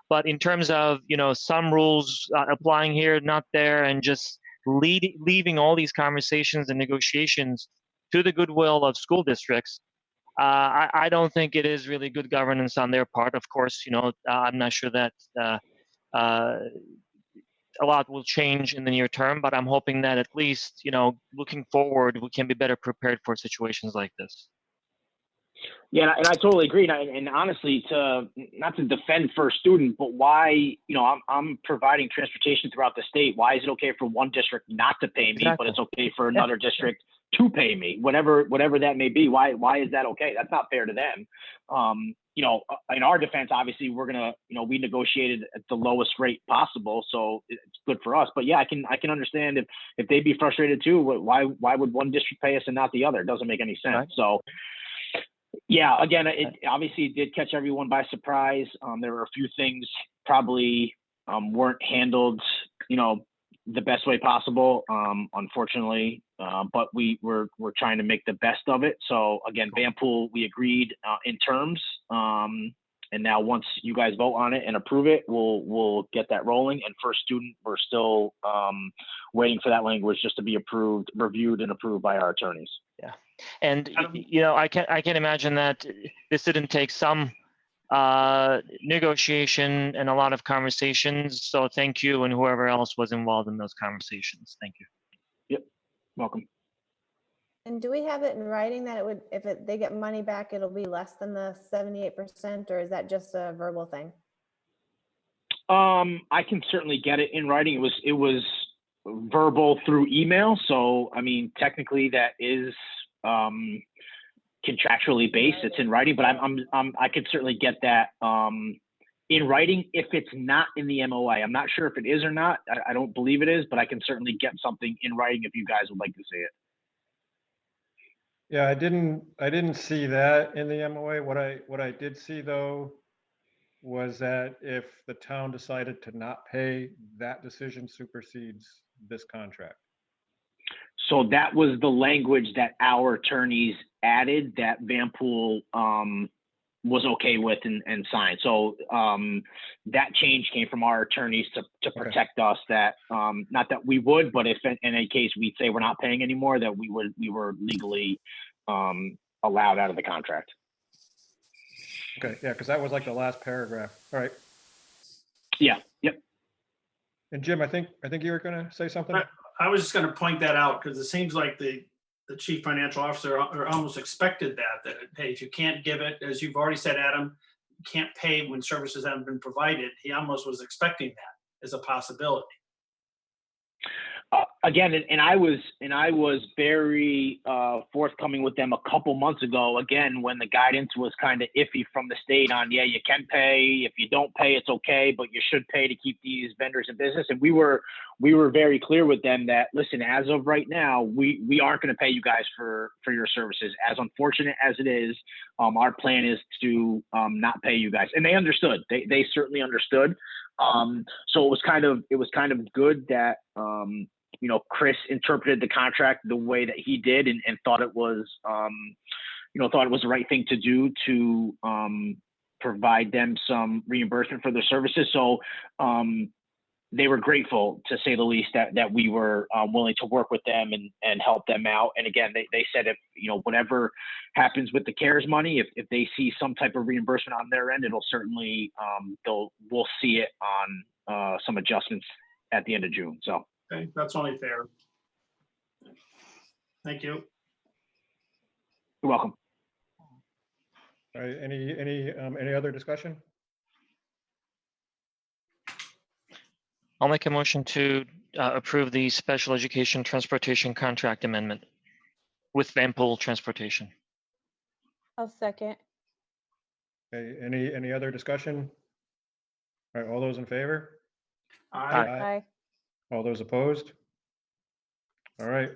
But in terms of, some rules applying here, not there, and just leaving all these conversations and negotiations to the goodwill of school districts, I don't think it is really good governance on their part. Of course, I'm not sure that a lot will change in the near term, but I'm hoping that at least, looking forward, we can be better prepared for situations like this. Yeah, and I totally agree. And honestly, not to defend First Student, but why, I'm providing transportation throughout the state. Why is it okay for one district not to pay me, but it's okay for another district to pay me, whatever that may be? Why is that okay? That's not fair to them. In our defense, obviously, we're gonna, we negotiated at the lowest rate possible, so it's good for us. But yeah, I can understand if they'd be frustrated too. Why would one district pay us and not the other? It doesn't make any sense. Right. So. Yeah, again, it obviously did catch everyone by surprise. There were a few things probably weren't handled, the best way possible, unfortunately, but we're trying to make the best of it. So again, Vanpool, we agreed in terms, and now once you guys vote on it and approve it, we'll get that rolling. And First Student, we're still waiting for that language just to be reviewed and approved by our attorneys. Yeah, and I can imagine that this didn't take some negotiation and a lot of conversations. So thank you and whoever else was involved in those conversations. Thank you. Yep, welcome. And do we have it in writing that it would, if they get money back, it'll be less than the 78%, or is that just a verbal thing? I can certainly get it in writing. It was verbal through email, so I mean technically that is contractually based. It's in writing, but I could certainly get that in writing if it's not in the MOA. I'm not sure if it is or not. I don't believe it is, but I can certainly get something in writing if you guys would like to see it. Yeah, I didn't see that in the MOA. What I did see though was that if the town decided to not pay, that decision supersedes this contract. So that was the language that our attorneys added that Vanpool was okay with and signed. So that change came from our attorneys to protect us, that not that we would, but if in any case we'd say we're not paying anymore, that we were legally allowed out of the contract. Okay, yeah, because that was like the last paragraph. All right. Yeah. Yep. And Jim, I think you were going to say something. I was just going to point that out because it seems like the chief financial officer almost expected that hey, if you can't give it, as you've already said, Adam, you can't pay when services haven't been provided. He almost was expecting that as a possibility. Again, and I was very forthcoming with them a couple months ago. Again, when the guidance was kind of iffy from the state on, yeah, you can pay. If you don't pay, it's okay, but you should pay to keep these vendors in business. And we were very clear with them that, listen, as of right now, we aren't going to pay you guys for your services. As unfortunate as it is, our plan is to not pay you guys. And they understood. They certainly understood. So it was kind of good that Chris interpreted the contract the way that he did and thought it was the right thing to do to provide them some reimbursement for their services. So they were grateful, to say the least, that we were willing to work with them and help them out. And again, they said if whatever happens with the CARES money, if they see some type of reimbursement on their end, it'll certainly we'll see it on some adjustments at the end of June. So. Okay, that's only fair. Thank you. You're welcome. All right, any other discussion? I'll make a motion to approve the special education transportation contract amendment with Vanpool Transportation. I'll second. Okay, any other discussion? All right, all those in favor? Aye. Aye. All those opposed? All right.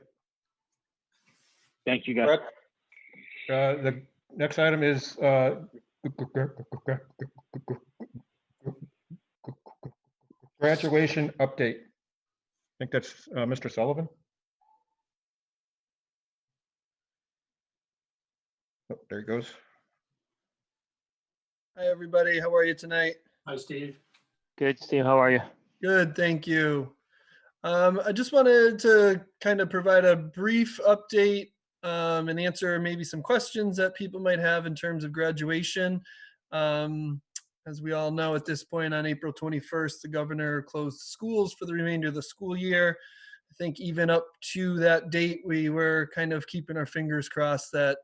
Thank you, guys. The next item is graduation update. I think that's Mr. Sullivan. Oh, there he goes. Hi, everybody. How are you tonight? Hi, Steve. Good, Steve. How are you? Good, thank you. I just wanted to kind of provide a brief update and answer maybe some questions that people might have in terms of graduation. As we all know, at this point on April 21st, the governor closed schools for the remainder of the school year. I think even up to that date, we were kind of keeping our fingers crossed that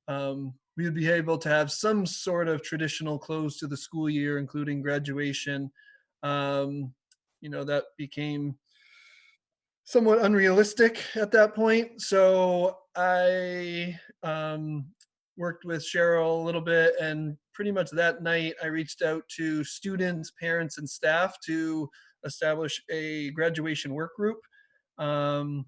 we would be able to have some sort of traditional close to the school year, including graduation. That became somewhat unrealistic at that point. So I worked with Cheryl a little bit, and pretty much that night I reached out to students, parents, and staff to establish a graduation work group. I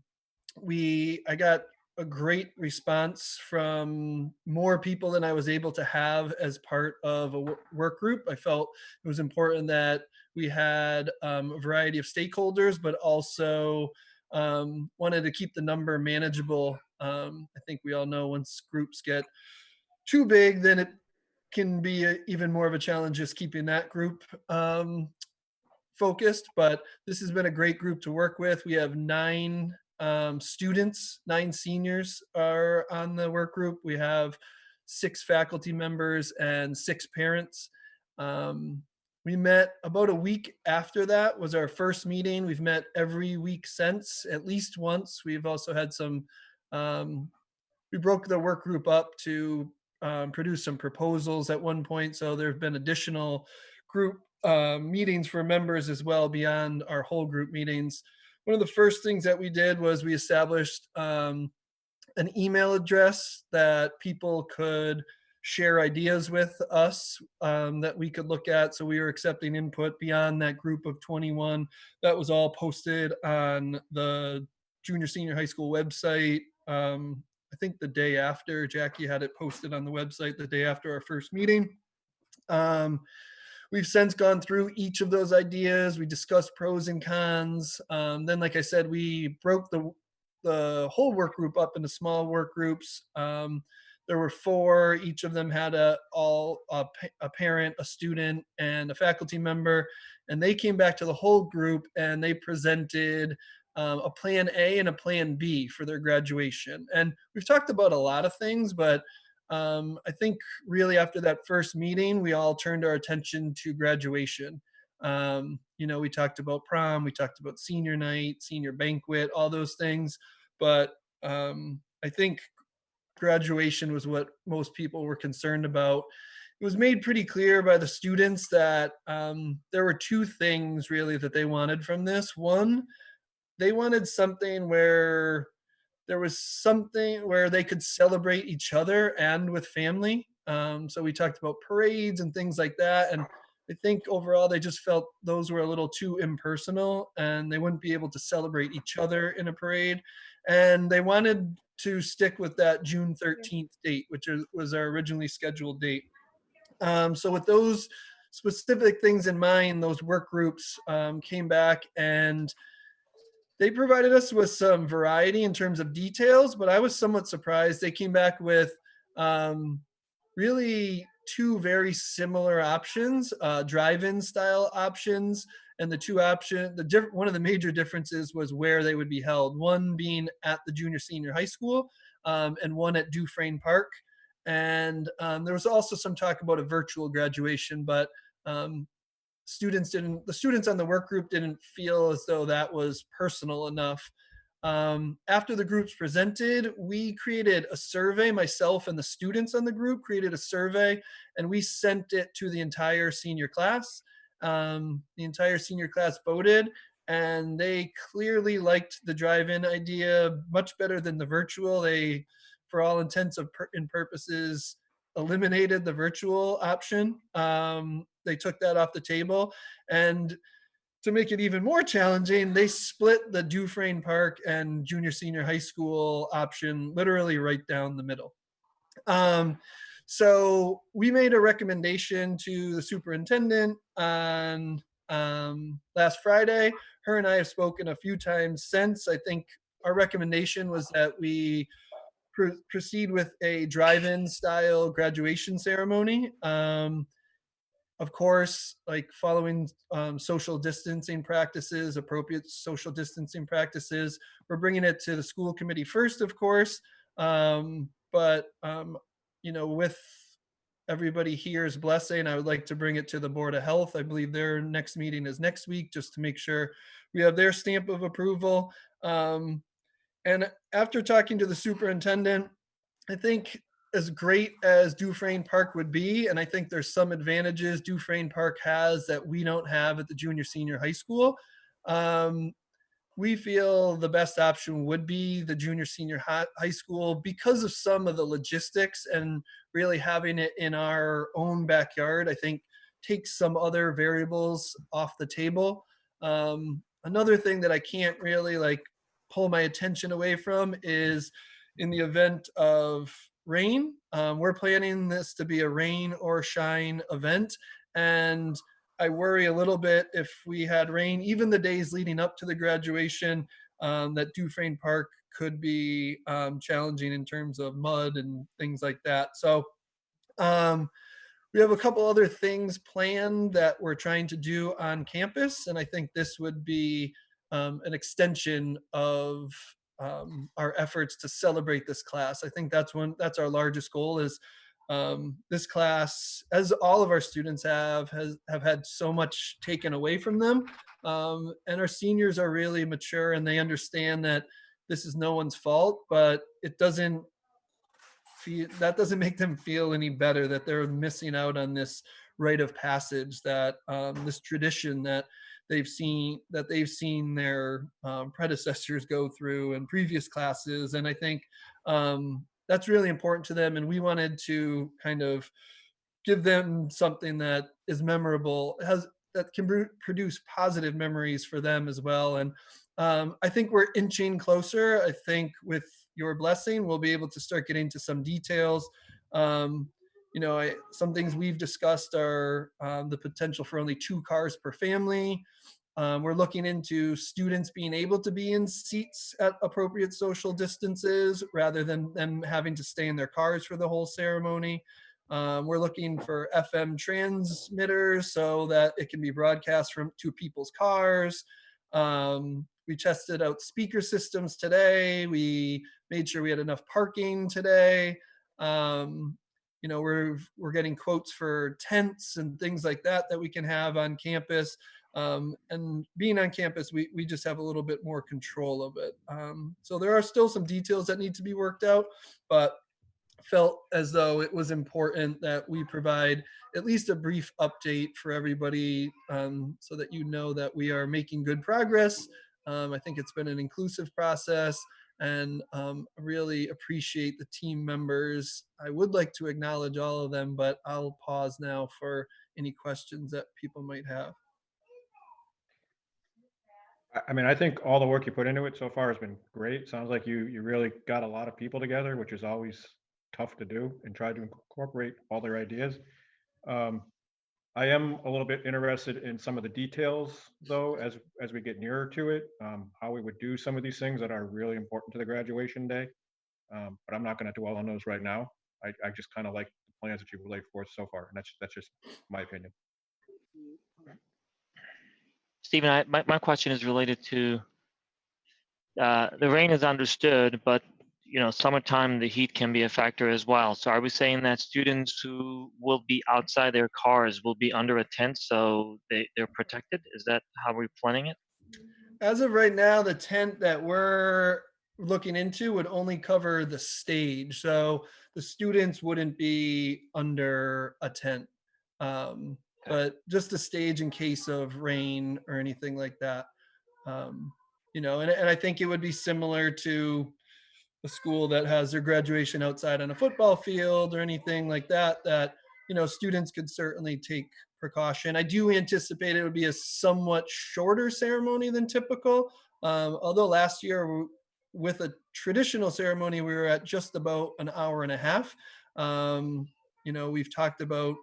got a great response from more people than I was able to have as part of a work group. I felt it was important that We had a variety of stakeholders, but also wanted to keep the number manageable. I think we all know once groups get too big, then it can be even more of a challenge just keeping that group focused. But this has been a great group to work with. We have 9 students, 9 seniors are on the work group. We have 6 faculty members and 6 parents. We met about a week after that was our first meeting. We've met every week since, at least once. We've also had some, we broke the work group up to produce some proposals at one point. So there have been additional group meetings for members as well beyond our whole group meetings. One of the first things that we did was we established an email address that people could share ideas with us that we could look at. So we were accepting input beyond that group of 21. That was all posted on the junior senior high school website. I think the day after, Jackie had it posted on the website the day after our first meeting. We've since gone through each of those ideas. We discussed pros and cons. Then, like I said, we broke the whole work group up into small work groups. There were 4. Each of them had a parent, a student, and a faculty member. And they came back to the whole group and they presented a plan A and a plan B for their graduation. And we've talked about a lot of things, but I think really after that first meeting, we all turned our attention to graduation. We talked about prom, we talked about senior night, senior banquet, all those things. But I think graduation was what most people were concerned about. It was made pretty clear by the students that there were 2 things really that they wanted from this. One, they wanted something where there was something where they could celebrate each other and with family. So we talked about parades and things like that. And I think overall they just felt those were a little too impersonal and they wouldn't be able to celebrate each other in a parade. And they wanted to stick with that June 13th date, which was our originally scheduled date. So with those specific things in mind, those work groups came back and they provided us with some variety in terms of details, but I was somewhat surprised. They came back with really 2 very similar options, drive-in style options, and the 2 options, one of the major differences was where they would be held. One being at the junior senior high school, and one at Dufresne Park. And there was also some talk about a virtual graduation, but the students on the work group didn't feel as though that was personal enough. After the groups presented, we created a survey, myself and the students on the group created a survey, and we sent it to the entire senior class. The entire senior class voted, and they clearly liked the drive-in idea much better than the virtual. They, for all intents and purposes, eliminated the virtual option. They took that off the table. And to make it even more challenging, they split the Dufresne Park and junior senior high school option literally right down the middle. So we made a recommendation to the superintendent on last Friday. Her and I have spoken a few times since. I think our recommendation was that we proceed with a drive-in style graduation ceremony. Of course, like following social distancing practices, appropriate social distancing practices. We're bringing it to the school committee first, of course. But with everybody here's blessing, I would like to bring it to the Board of Health. I believe their next meeting is next week, just to make sure we have their stamp of approval. And after talking to the superintendent, I think as great as Dufresne Park would be, and I think there's some advantages Dufresne Park has that we don't have at the junior senior high school, we feel the best option would be the junior senior high school because of some of the logistics, and really having it in our own backyard, I think, takes some other variables off the table. Another thing that I can't really pull my attention away from is in the event of rain. We're planning this to be a rain or shine event, and I worry a little bit if we had rain, even the days leading up to the graduation, that Dufresne Park could be challenging in terms of mud and things like that. So we have a couple other things planned that we're trying to do on campus, and I think this would be an extension of our efforts to celebrate this class. I think that's our largest goal is this class, as all of our students have had so much taken away from them. And our seniors are really mature and they understand that this is no one's fault, but it doesn't make them feel any better that they're missing out on this rite of passage, that this tradition that they've seen their predecessors go through in previous classes. And I think that's really important to them, and we wanted to kind of give them something that is memorable, that can produce positive memories for them as well. And I think we're inching closer. I think with your blessing, we'll be able to start getting to some details. Some things we've discussed are the potential for only 2 cars per family. We're looking into students being able to be in seats at appropriate social distances rather than them having to stay in their cars for the whole ceremony. We're looking for FM transmitters so that it can be broadcast to people's cars. We tested out speaker systems today. We made sure we had enough parking today. We're getting quotes for tents and things like that we can have on campus. And being on campus, we just have a little bit more control of it. So there are still some details that need to be worked out, but felt as though it was important that we provide at least a brief update for everybody, so that you know that we are making good progress. I think it's been an inclusive process, and really appreciate the team members. I would like to acknowledge all of them, but I'll pause now for any questions that people might have. I mean, I think all the work you put into it so far has been great. Sounds like you really got a lot of people together, which is always tough to do, and try to incorporate all their ideas. I am a little bit interested in some of the details, though, as we get nearer to it, how we would do some of these things that are really important to the graduation day. But I'm not going to dwell on those right now. I just kind of like the plans that you've laid forth so far, and that's just my opinion. Stephen, my question is related to the rain is understood, but summertime, the heat can be a factor as well. So are we saying that students who will be outside their cars will be under a tent so they're protected? Is that how we're planning it? As of right now, the tent that we're looking into would only cover the stage. So the students wouldn't be under a tent. But just a stage in case of rain or anything like that. And I think it would be similar to a school that has their graduation outside on a football field or anything like that, students could certainly take precaution. I do anticipate it would be a somewhat shorter ceremony than typical. Although last year with a traditional ceremony, we were at just about an hour and a half. We've talked about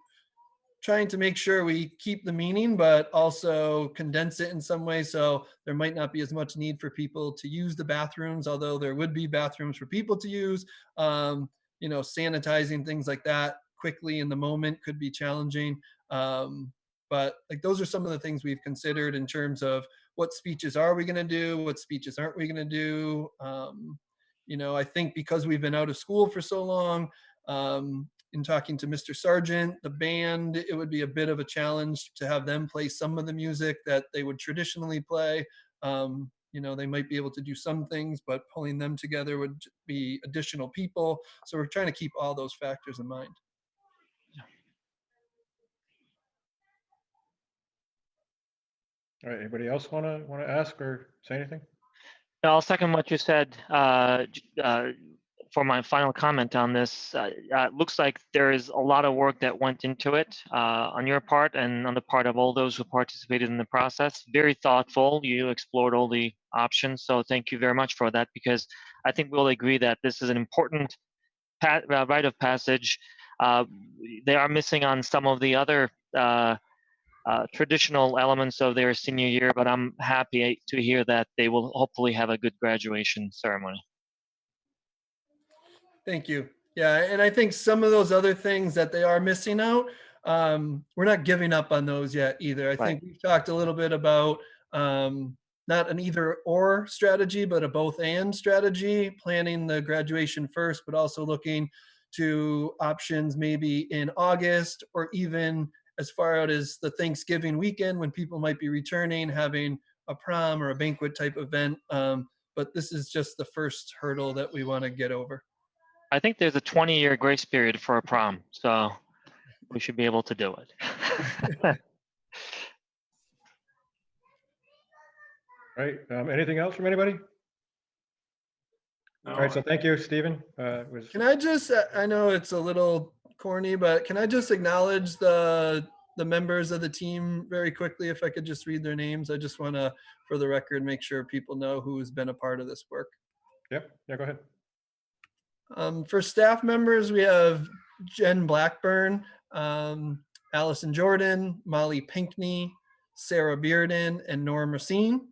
trying to make sure we keep the meaning, but also condense it in some way. So there might not be as much need for people to use the bathrooms, although there would be bathrooms for people to use. Sanitizing things like that quickly in the moment could be challenging. But those are some of the things we've considered in terms of what speeches are we going to do, what speeches aren't we going to do. I think because we've been out of school for so long, in talking to Mr. Sargent, the band, it would be a bit of a challenge to have them play some of the music that they would traditionally play. They might be able to do some things, but pulling them together would be additional people. So we're trying to keep all those factors in mind. All right, anybody else want to ask or say anything? No, I'll second what you said. For my final comment on this, it looks like there is a lot of work that went into it on your part and on the part of all those who participated in the process. Very thoughtful. You explored all the options. So thank you very much for that, because I think we'll agree that this is an important rite of passage. They are missing on some of the other traditional elements of their senior year, but I'm happy to hear that they will hopefully have a good graduation ceremony. Thank you. Yeah, and I think some of those other things that they are missing out, we're not giving up on those yet either. I think we've talked a little bit about not an either or strategy, but a both and strategy, planning the graduation first, but also looking to options maybe in August or even as far out as the Thanksgiving weekend when people might be returning, having a prom or a banquet type event. But this is just the first hurdle that we want to get over. I think there's a 20-year grace period for a prom, so we should be able to do it. Right. Anything else from anybody? All right. So thank you, Stephen. Can I just, I know it's a little corny, but can I just acknowledge the members of the team very quickly? If I could just read their names, I just want to, for the record, make sure people know who's been a part of this work. Yep. Yeah, go ahead. For staff members, we have Jen Blackburn, Allison Jordan, Molly Pinkney, Sarah Bearden, and Nora Racine.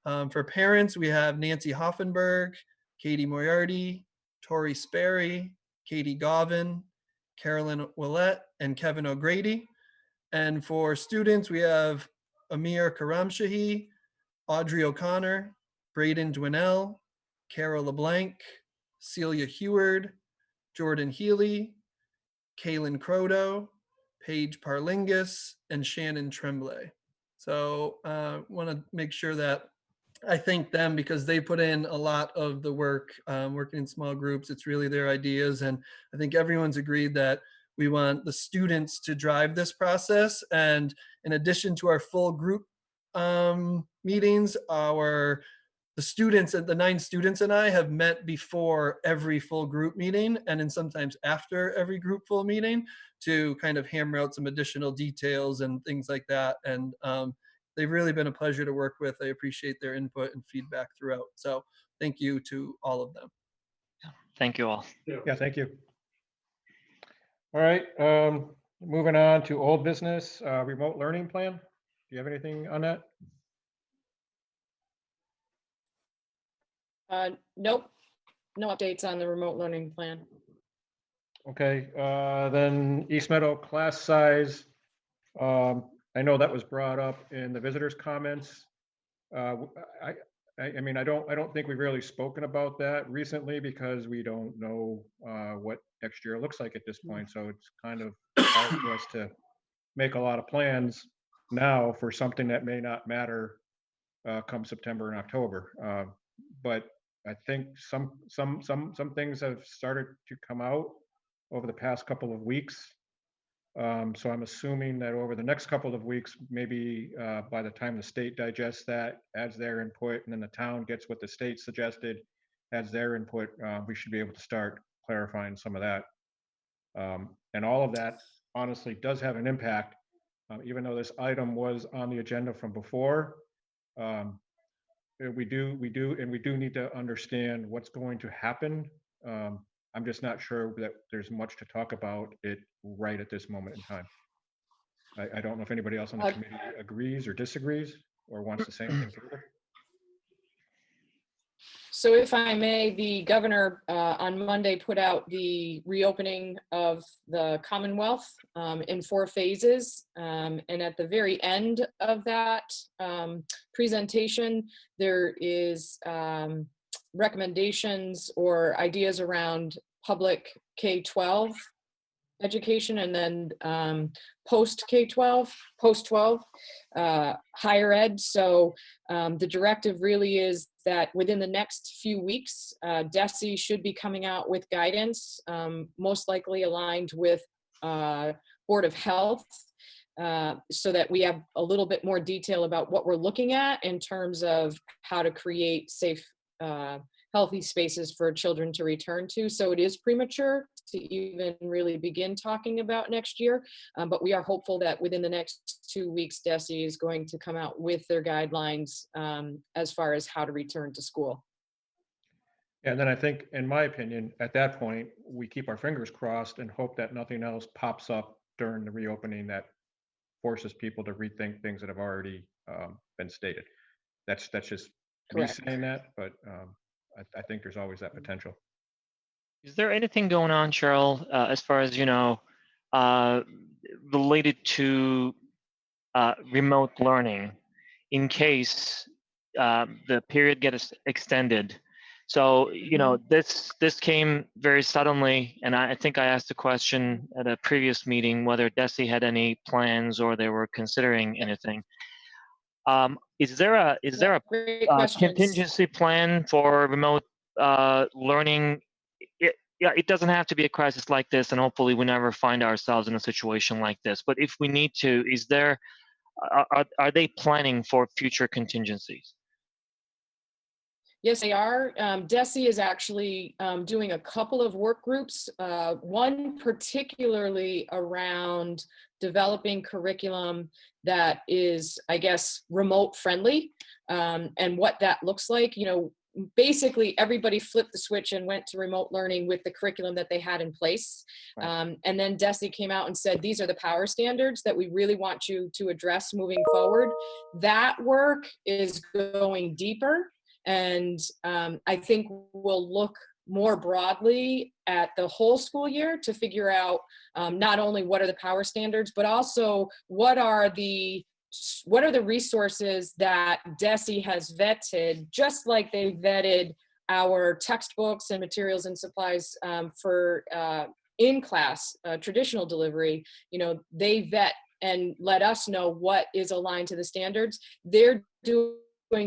For parents, we have Nancy Hoffenberg, Katie Moriarty, Tori Sperry, Katie Govin, Carolyn Willett, and Kevin O'Grady. And for students, we have Amir Karamshahi, Audrey O'Connor, Braden Dwinell, Carol LeBlanc, Celia Heward, Jordan Healy, Kaylin Croto, Paige Parlingus, and Shannon Tremblay. So want to make sure that I thank them because they put in a lot of the work, working in small groups. It's really their ideas. And I think everyone's agreed that we want the students to drive this process. And in addition to our full group meetings, the students, the 9 students and I have met before every full group meeting and then sometimes after every group full meeting to kind of hammer out some additional details and things like that. And they've really been a pleasure to work with. I appreciate their input and feedback throughout. So thank you to all of them. Thank you all. Yeah, thank you. All right, moving on to old business, remote learning plan. Do you have anything on that? Nope, no updates on the remote learning plan. Okay, then East Meadow class size. I know that was brought up in the visitors' comments. I mean, I don't think we've really spoken about that recently because we don't know what next year looks like at this point. So it's kind of hard for us to make a lot of plans now for something that may not matter come September and October. But I think some things have started to come out over the past couple of weeks. So I'm assuming that over the next couple of weeks, maybe by the time the state digests that, adds their input, and then the town gets what the state suggested, adds their input, we should be able to start clarifying some of that. And all of that honestly does have an impact, even though this item was on the agenda from before. We do need to understand what's going to happen. I'm just not sure that there's much to talk about it right at this moment in time. I don't know if anybody else on the committee agrees or disagrees or wants to say anything further. So if I may, the governor on Monday put out the reopening of the Commonwealth in 4 phases. And at the very end of that presentation, there is recommendations or ideas around public K-12 education and then post K-12, post-12 higher ed. So the directive really is that within the next few weeks, DESE should be coming out with guidance, most likely aligned with Board of Health, so that we have a little bit more detail about what we're looking at in terms of how to create safe, healthy spaces for children to return to. So it is premature to even really begin talking about next year, but we are hopeful that within the next 2 weeks, DESE is going to come out with their guidelines as far as how to return to school. And then I think, in my opinion, at that point, we keep our fingers crossed and hope that nothing else pops up during the reopening that forces people to rethink things that have already been stated. That's just Correct. me saying that, but I think there's always that potential. Is there anything going on, Cheryl, as far as you know, related to remote learning, in case the period gets extended? So you know, this came very suddenly, and I think I asked the question at a previous meeting whether DESE had any plans or they were considering anything. Is there a Great questions. contingency plan for remote learning? Yeah, it doesn't have to be a crisis like this, and hopefully we never find ourselves in a situation like this. But if we need to, are they planning for future contingencies? Yes, they are. DESE is actually doing a couple of work groups, one particularly around developing curriculum that is, I guess, remote friendly, and what that looks like. You know, basically everybody flipped the switch and went to remote learning with the curriculum that they had in place. Right. And then DESE came out and said, these are the power standards that we really want you to address moving forward. That work is going deeper. And I think we'll look more broadly at the whole school year to figure out not only what are the power standards, but also what are the resources that DESE has vetted, just like they vetted our textbooks and materials and supplies for in-class traditional delivery. You know, they vet and let us know what is aligned to the standards. They're doing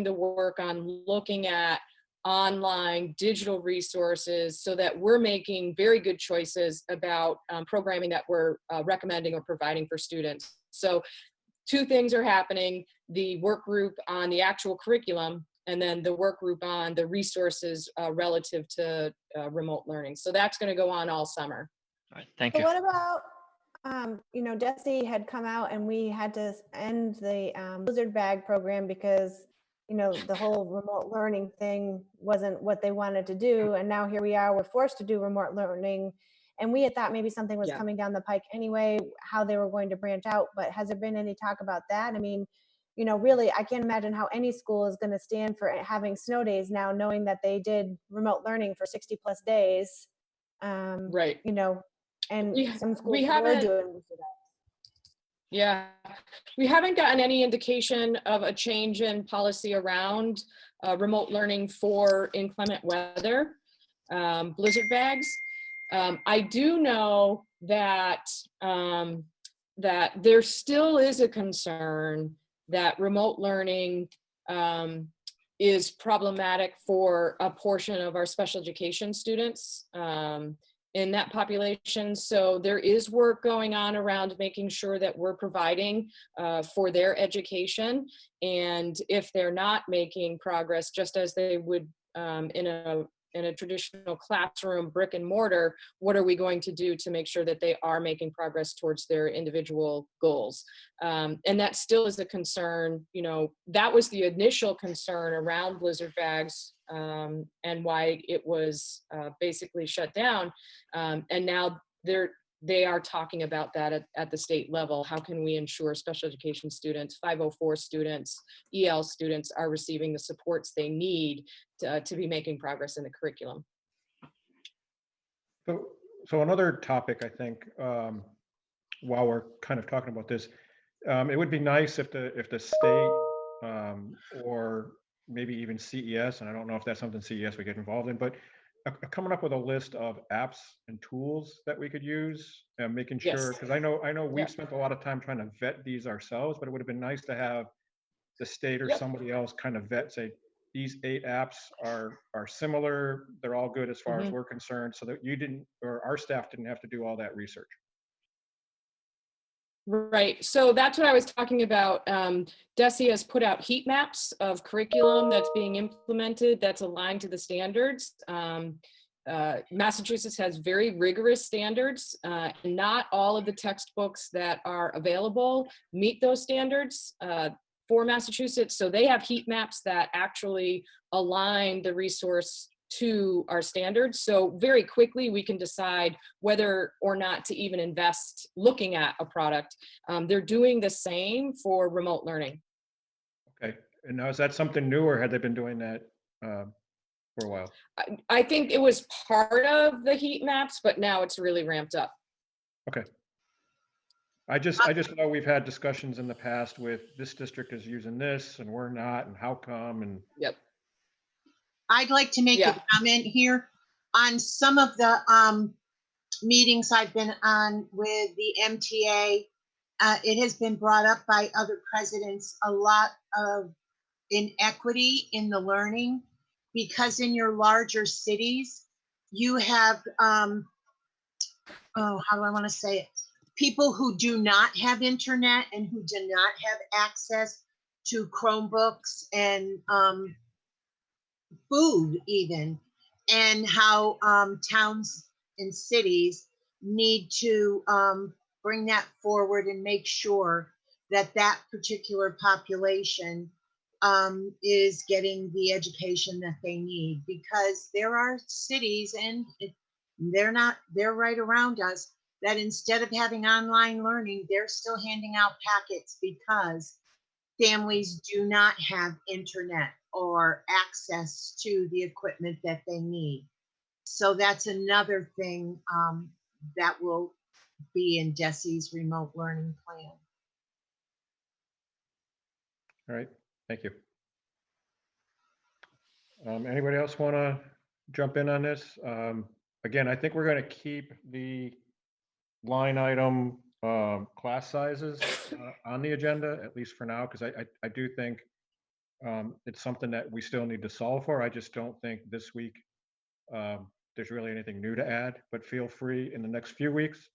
the work on looking at online digital resources so that we're making very good choices about programming that we're recommending or providing for students. So two things are happening: the work group on the actual curriculum, and then the work group on the resources relative to remote learning. So that's going to go on all summer. All right, thank So you. what about, you know, DESE had come out and we had to end the Blizzard Bag program because, you know, the whole remote learning thing wasn't what they wanted to do. And now here we are, we're forced to do remote learning. And we had thought maybe something was coming down the pike anyway, how they were going to branch out. But has there been any talk about that? I mean, you know, really, I can't imagine how any school is going to stand for having snow days now, knowing that they did remote learning for 60 plus days. Right. You know, and some schools we were haven't. doing. Yeah, we haven't gotten any indication of a change in policy around remote learning for inclement weather, blizzard bags. I do know that that there still is a concern that remote learning is problematic for a portion of our special education students in that population. So there is work going on around making sure that we're providing for their education. And if they're not making progress, just as they would in a traditional classroom, brick and mortar, what are we going to do to make sure that they are making progress towards their individual goals? And that still is a concern. You know, that was the initial concern around blizzard bags and why it was basically shut down. And now they are talking about that at the state level. How can we ensure special education students, 504 students, EL students are receiving the supports they need to be making progress in the curriculum? So another topic, I think, while we're kind of talking about this, it would be nice if the state or maybe even CES, and I don't know if that's something CES would get involved in, but coming up with a list of apps and tools that we could use, and making sure, because I know we've spent a lot of time trying to vet these ourselves, but it would have been nice to have the state or somebody else kind of vet, say, these 8 apps are similar, they're all good as far as we're concerned, so that you didn't, or our staff didn't have to do all that research. Right, so that's what I was talking about. DESE has put out heat maps of curriculum that's being implemented that's aligned to the standards. Massachusetts has very rigorous standards. Not all of the textbooks that are available meet those standards for Massachusetts. So they have heat maps that actually align the resource to our standards. So very quickly we can decide whether or not to even invest looking at a product. They're doing the same for remote learning. Okay, and now is that something new, or had they been doing that for a while? I think it was part of the heat maps, but now it's really ramped up. Okay. I just know we've had discussions in the past with this district is using this and we're not, and how come, and. Yep. I'd like to make a comment here on some of the meetings I've been on with the MTA. It has been brought up by other presidents, a lot of inequity in the learning, because in your larger cities, you have, how do I want to say it? People who do not have internet and who do not have access to Chromebooks and food even, and how towns and cities need to bring that forward and make sure that that particular population is getting the education that they need, because there are cities, and they're right around us, that instead of having online learning, they're still handing out packets because families do not have internet or access to the equipment that they need. So that's another thing that will be in DESI's remote learning plan. All right, thank you. Anybody else want to jump in on this? Again, I think we're going to keep the line item class sizes on the agenda, at least for now, because I do think it's something that we still need to solve for. I just don't think this week there's really anything new to add, but feel free in the next few weeks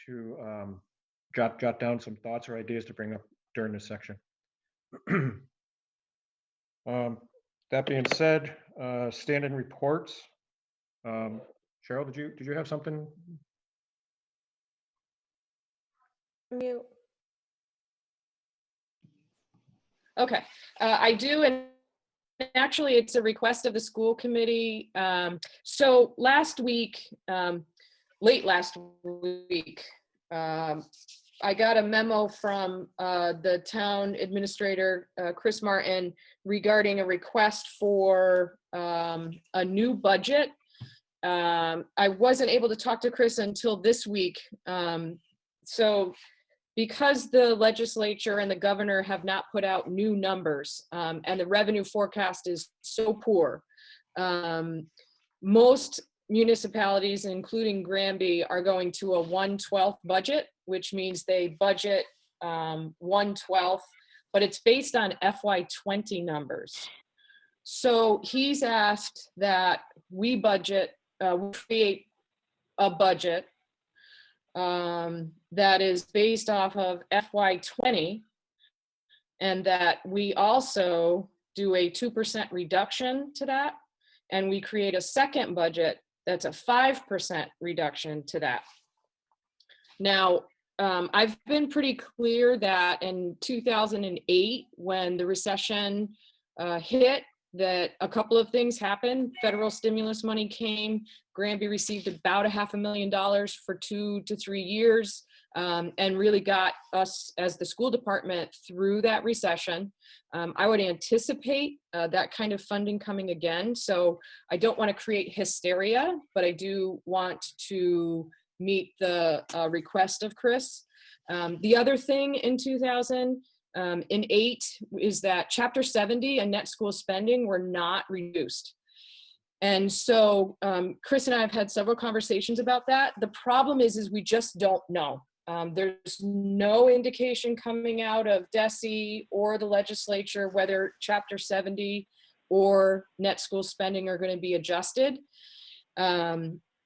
to jot down some thoughts or ideas to bring up during this section. That being said, stand-in reports. Cheryl, did you have something? Mute. Okay, I do, and actually it's a request of the school committee. So last week, late last week, I got a memo from the town administrator, Chris Martin, regarding a request for a new budget. I wasn't able to talk to Chris until this week. So because the legislature and the governor have not put out new numbers, and the revenue forecast is so poor, most municipalities, including Granby, are going to a 1/12 budget, which means they budget 1/12, but it's based on FY20 numbers. So he's asked that we create a budget that is based off of FY20, and that we also do a 2% reduction to that, and we create a second budget that's a 5% reduction to that. Now, I've been pretty clear that in 2008, when the recession hit, that a couple of things happened. Federal stimulus money came. Granby received about $500,000 for 2 to 3 years, and really got us as the school department through that recession. I would anticipate that kind of funding coming again. So I don't want to create hysteria, but I do want to meet the request of Chris. The other thing in 2008 is that Chapter 70 and net school spending were not reduced. And so Chris and I have had several conversations about that. The problem is we just don't know. There's no indication coming out of DESI or the legislature whether Chapter 70 or net school spending are going to be adjusted.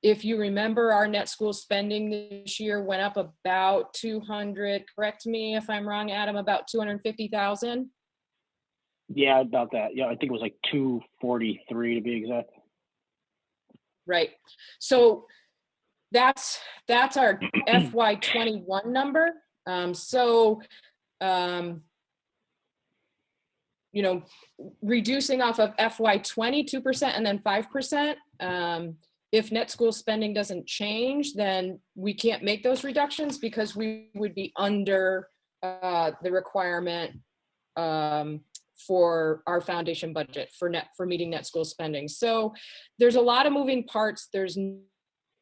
If you remember, our net school spending this year went up about 200, correct me if I'm wrong, Adam, about 250,000. Yeah, about that. Yeah, I think it was like 243 to be exact. Right. So that's our FY21 number. reducing off of FY20 2% and then 5%. If net school spending doesn't change, then we can't make those reductions because we would be under the requirement for our foundation budget for meeting net school spending. So there's a lot of moving parts. There's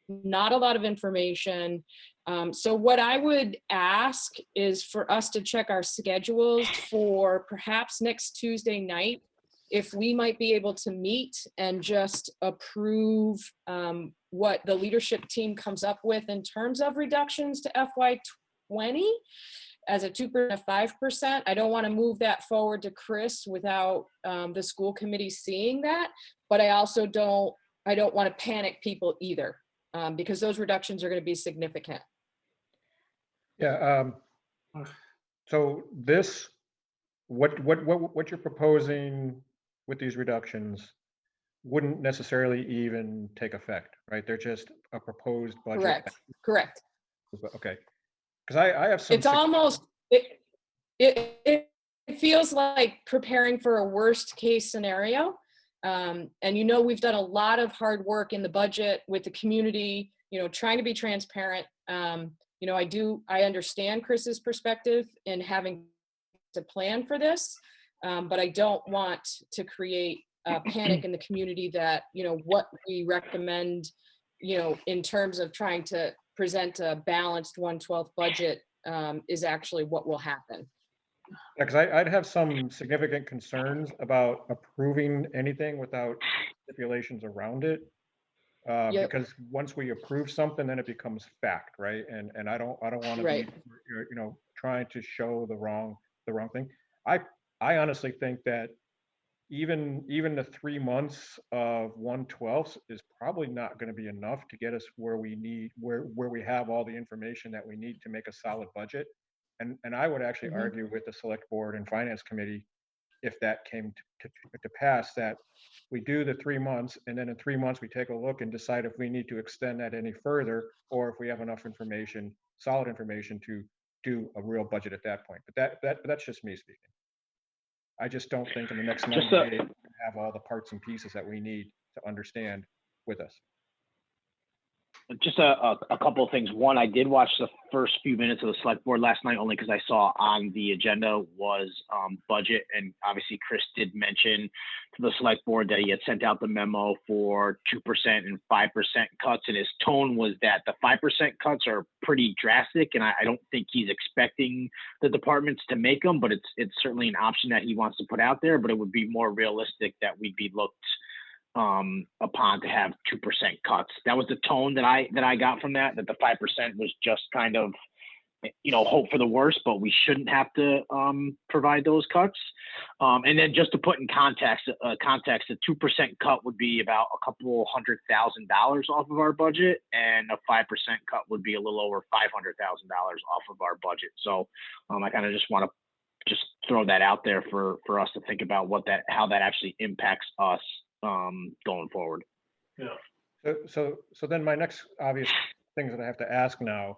not a lot of information. So what I would ask is for us to check our schedules for perhaps next Tuesday night, if we might be able to meet and just approve what the leadership team comes up with in terms of reductions to FY20 as a 2% 5%. I don't want to move that forward to Chris without the school committee seeing that, but I also don't want to panic people either, because those reductions are going to be significant. Yeah. So this, what you're proposing with these reductions wouldn't necessarily even take effect, right? They're just a proposed budget. Correct. Okay. Because I have some. It's almost, it feels like preparing for a worst case scenario. And we've done a lot of hard work in the budget with the community, trying to be transparent. I understand Chris's perspective in having to plan for this, but I don't want to create a panic in the community that, what we recommend, in terms of trying to present a balanced 1/12 budget is actually what will happen. Yeah, because I'd have some significant concerns about approving anything without stipulations around it. Because once we approve something, then it becomes fact, right? And I don't want to be, trying to show the wrong thing. I honestly think that even the 3 months of 1/12 is probably not going to be enough to get us where we need, where we have all the information that we need to make a solid budget. And I would actually argue with the select board and finance committee, if that came to pass, that we do the 3 months, and then in 3 months we take a look and decide if we need to extend that any further, or if we have enough information, solid information, to do a real budget at that point. But that's just me speaking. I just don't think in the next 90 days we have all the parts and pieces that we need to understand with us. Just a couple of things. One, I did watch the first few minutes of the select board last night, only because I saw on the agenda was budget. And obviously Chris did mention to the select board that he had sent out the memo for 2% and 5% cuts. And his tone was that the 5% cuts are pretty drastic. And I don't think he's expecting the departments to make them, but it's certainly an option that he wants to put out there. But it would be more realistic that we'd be looked upon to have 2% cuts. That was the tone that I got from that the 5% was just kind of, hope for the worst, but we shouldn't have to provide those cuts. And then just to put in context, a 2% cut would be about a couple $100,000 off of our budget, and a 5% cut would be a little over $500,000 off of our budget. So I kind of just want to just throw that out there for us to think about how that actually impacts us going forward. Yeah. So then my next obvious things that I have to ask now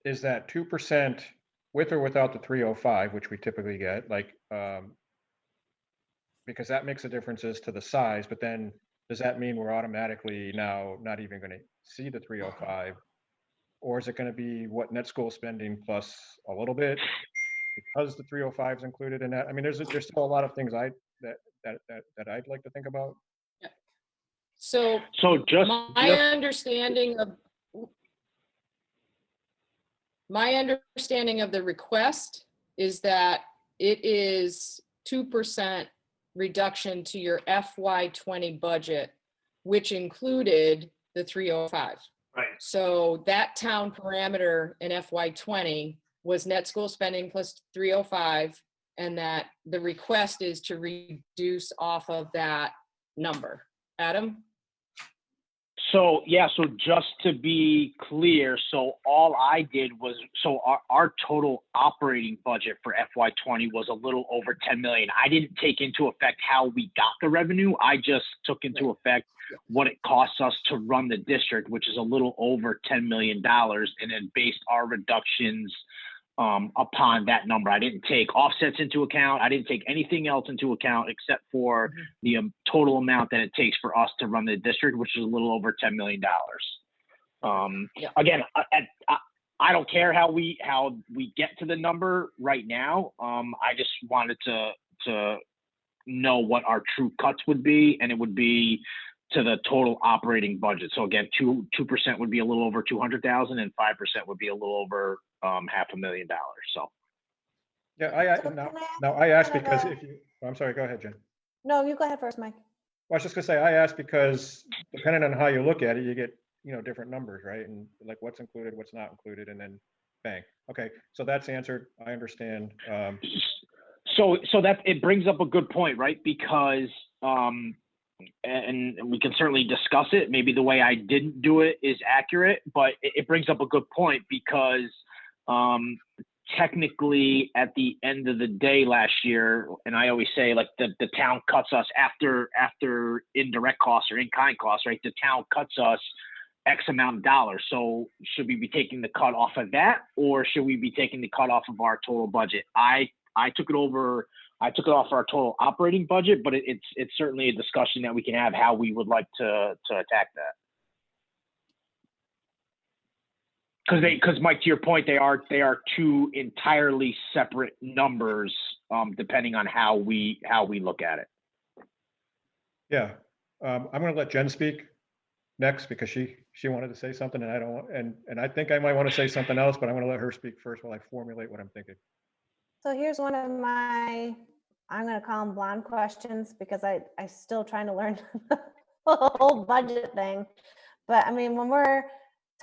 is that 2% with or without the 305, which we typically get, because that makes a difference as to the size, but then does that mean we're automatically now not even going to see the 305? Or is it going to be what net school spending plus a little bit because the 305 is included in that? I mean, there's still a lot of things that I'd like to think about. So just my understanding of the request is that it is 2% reduction to your FY20 budget, which included the 305. Right. So that town parameter in FY20 was net school spending plus 305, and that the request is to reduce off of that number. Adam? So just to be clear, so all I did was, our total operating budget for FY20 was a little over 10 million. I didn't take into effect how we got the revenue. I just took into effect what it costs us to run the district, which is a little over $10 million, and then based our reductions upon that number. I didn't take offsets into account. I didn't take anything else into account except for the total amount that it takes for us to run the district, which is a little over $10 million. Again, I don't care how we get to the number right now. I just wanted to know what our true cuts would be, and it would be to the total operating budget. So again, 2% would be a little over 200,000, and 5% would be a little over $500,000. So Yeah, now I asked because if you, I'm sorry, go ahead, Jen. No, you go ahead first, Mike. Well, I was just gonna say, I asked because depending on how you look at it, you get, different numbers, right? And like what's included, what's not included, and then bang. Okay, so that's answered. I understand. So that it brings up a good point, right? Because and we can certainly discuss it. Maybe the way I didn't do it is accurate, but it brings up a good point because technically at the end of the day last year, and I always say like the town cuts us after indirect costs or in-kind costs, right? The town cuts us X amount of dollars. So should we be taking the cut off of that, or should we be taking the cut off of our total budget? I took it off our total operating budget, but it's certainly a discussion that we can have how we would like to attack that. Because Mike, to your point, they are two entirely separate numbers, depending on how we look at it. Yeah, I'm going to let Jen speak next because she wanted to say something, and I don't want, and I think I might want to say something else, but I'm going to let her speak first while I formulate what I'm thinking. So here's one of my, I'm going to call them blonde questions because I still trying to learn the whole budget thing. But I mean, when we're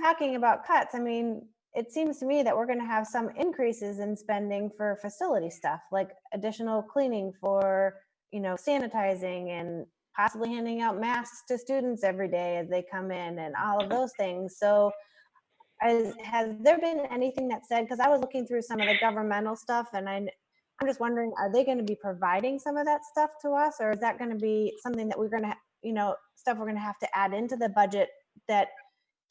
talking about cuts, I mean, it seems to me that we're going to have some increases in spending for facility stuff, like additional cleaning for, sanitizing and possibly handing out masks to students every day as they come in and all of those things. So has there been anything that said, because I was looking through some of the governmental stuff and I'm just wondering, are they going to be providing some of that stuff to us, or is that going to be something that we're going to, stuff we're going to have to add into the budget that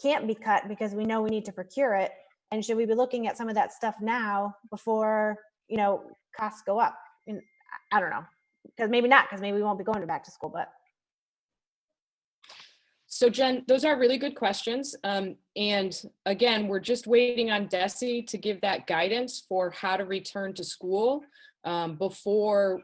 can't be cut because we know we need to procure it? And should we be looking at some of that stuff now before, costs go up? And I don't know, because maybe not, because maybe we won't be going back to school, but. So Jen, those are really good questions. And again, we're just waiting on DESE to give that guidance for how to return to school before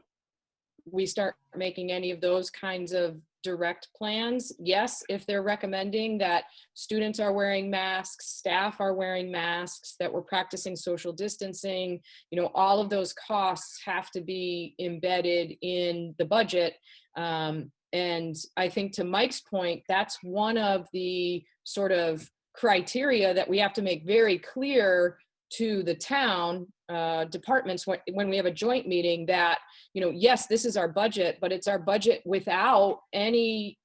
we start making any of those kinds of direct plans. Yes, if they're recommending that students are wearing masks, staff are wearing masks, that we're practicing social distancing, all of those costs have to be embedded in the budget. And I think to Mike's point, that's one of the sort of criteria that we have to make very clear to the town departments when we have a joint meeting that, yes, this is our budget, but it's our budget without any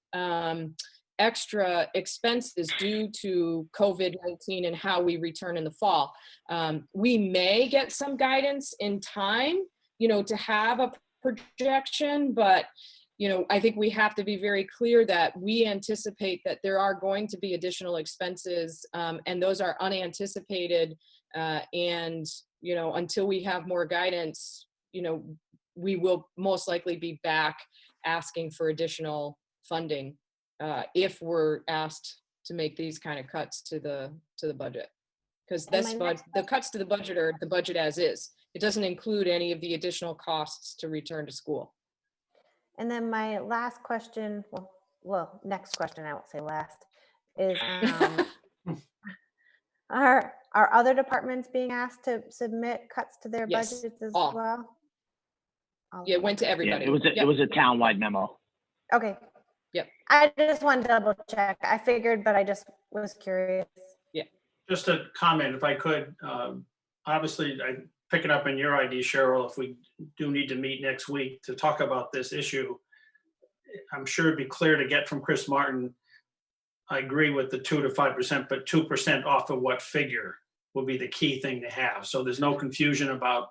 extra expenses due to COVID-19 and how we return in the fall. We may get some guidance in time, to have a projection, but I think we have to be very clear that we anticipate that there are going to be additional expenses, and those are unanticipated. And, until we have more guidance, we will most likely be back asking for additional funding if we're asked to make these kind of cuts to the budget. Because the cuts to the budget are the budget as is. It doesn't include any of the additional costs to return to school. And then my last question, well, next question, I won't say last, is are other departments being asked to submit cuts to their Yes, budgets as all. well? Yeah, it went to everybody. Yeah, it was a town-wide memo. Okay. Yep. I just wanted to double check. I figured, but I just was curious. Yeah. Just a comment, if I could, obviously, picking up on your idea, Cheryl, if we do need to meet next week to talk about this issue, I'm sure it'd be clear to get from Chris Martin. I agree with the 2 to 5%, but 2% off of what figure will be the key thing to have. So there's no confusion about,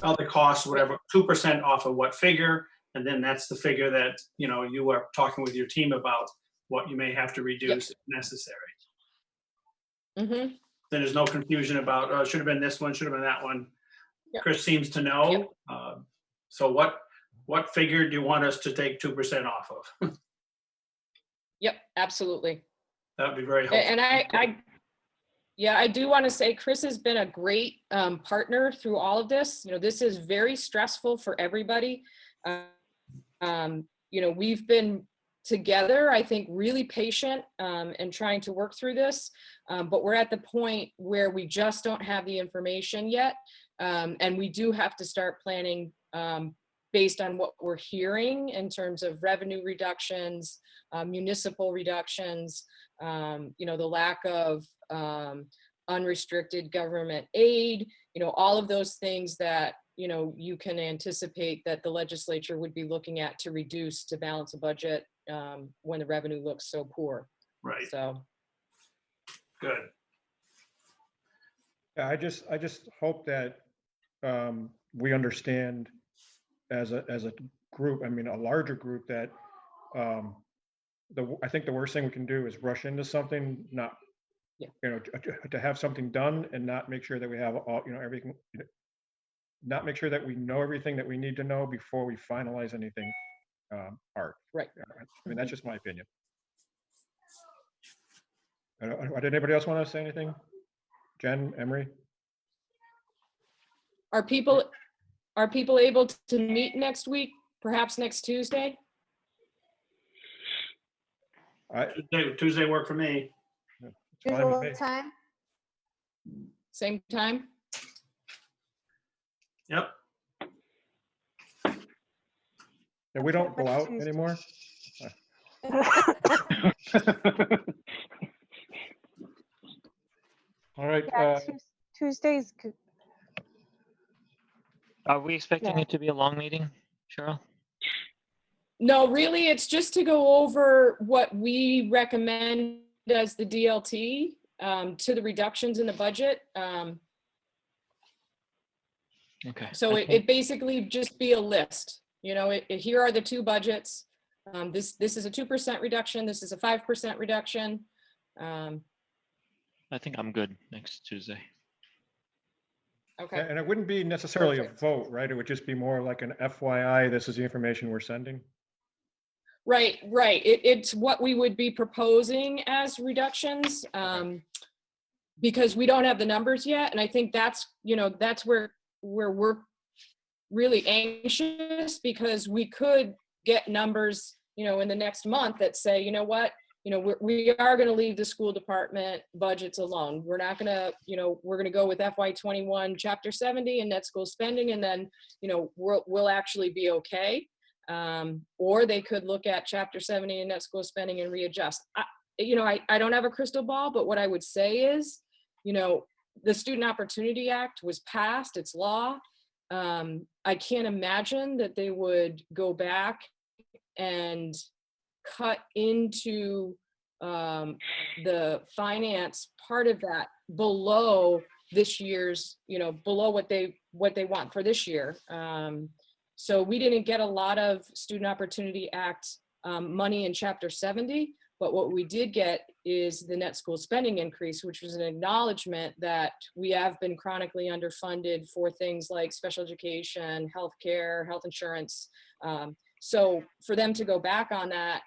other costs, whatever, 2% off of what figure. And then that's the figure that, you are talking with your team about what you may have to reduce if necessary. Mm-hmm. then there's no confusion about, oh, it should have been this one, should have been that one. Yep. Chris seems to know. So what figure do you want us to take 2% off of? Yep, absolutely. That'd be very helpful. And I do want to say Chris has been a great partner through all of this. This is very stressful for everybody. We've been together, I think, really patient and trying to work through this. But we're at the point where we just don't have the information yet. And we do have to start planning based on what we're hearing in terms of revenue reductions, municipal reductions, the lack of unrestricted government aid, all of those things that, you can anticipate that the legislature would be looking at to reduce to balance a budget when the revenue looks so poor. Right. So. Good. Yeah, I just hope that we understand as a group, I mean, a larger group, that I think the worst thing we can do is rush into something, not, to have something done and not make sure that we have all, everything, not make sure that we know everything that we need to know before we finalize anything hard. Right. I mean, that's just my opinion. Did anybody else want to say anything? Jen, Emery? Are people able to meet next week, perhaps next Tuesday? Tuesday work for me. Usual time? Same time? Yep. And we don't go out anymore? All right. Yeah, Tuesdays. Are we expecting it to be a long meeting, Cheryl? No, really, it's just to go over what we recommend as the DLT to the reductions in the budget. Okay. So it basically just be a list. Here are the two budgets. This is a 2% reduction. This is a 5% reduction. I think I'm good next Tuesday. Okay. And it wouldn't be necessarily a vote, right? It would just be more like an FYI, this is the information we're sending. Right. It's what we would be proposing as reductions because we don't have the numbers yet. And I think that's where we're really anxious, because we could get numbers, in the next month that say, you know what, we are going to leave the school department budgets alone. We're not going to, we're going to go with FY21 Chapter 70 and net school spending, and then, we'll actually be okay. Or they could look at Chapter 70 and net school spending and readjust. I don't have a crystal ball, but what I would say is, the Student Opportunity Act was passed, it's law. I can't imagine that they would go back and cut into the finance part of that below this year's, below what they want for this year. So we didn't get a lot of Student Opportunity Act money in Chapter 70, but what we did get is the net school spending increase, which was an acknowledgement that we have been chronically underfunded for things like special education, healthcare, health insurance. So for them to go back on that,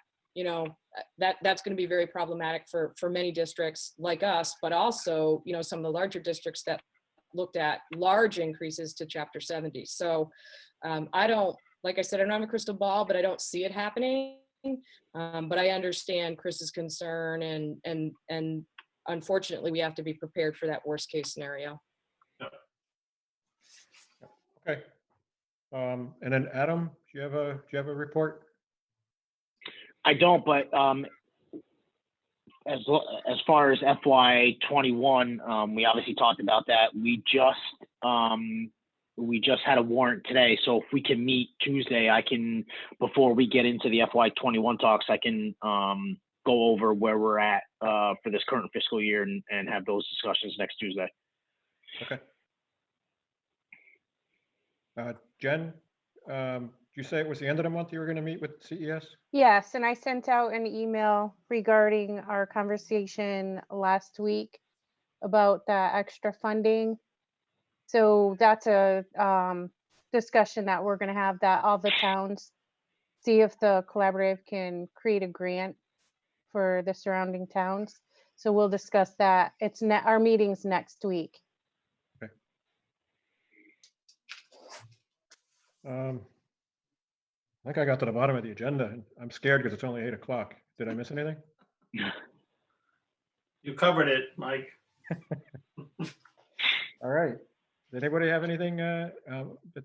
that's going to be very problematic for many districts like us, but also, some of the larger districts that looked at large increases to Chapter 70. So like I said, I don't have a crystal ball, but I don't see it happening. But I understand Chris's concern, and unfortunately, we have to be prepared for that worst case scenario. Okay. And then Adam, do you have a report? I don't, but as far as FY21, we obviously talked about that. We just had a warrant today, so if we can meet Tuesday, I can, before we get into the FY21 talks, I can go over where we're at for this current fiscal year and have those discussions next Tuesday. Okay. Jen, did you say it was the end of the month you were going to meet with CES? Yes, and I sent out an email regarding our conversation last week. about the extra funding. So that's a discussion that we're gonna have, that all the towns, see if the collaborative can create a grant for the surrounding towns. So we'll discuss that. It's our meeting's next week. I think I got to the bottom of the agenda, and I'm scared because it's only 8 o'clock. Did I miss anything? You covered it, Mike. All right. Did anybody have anything that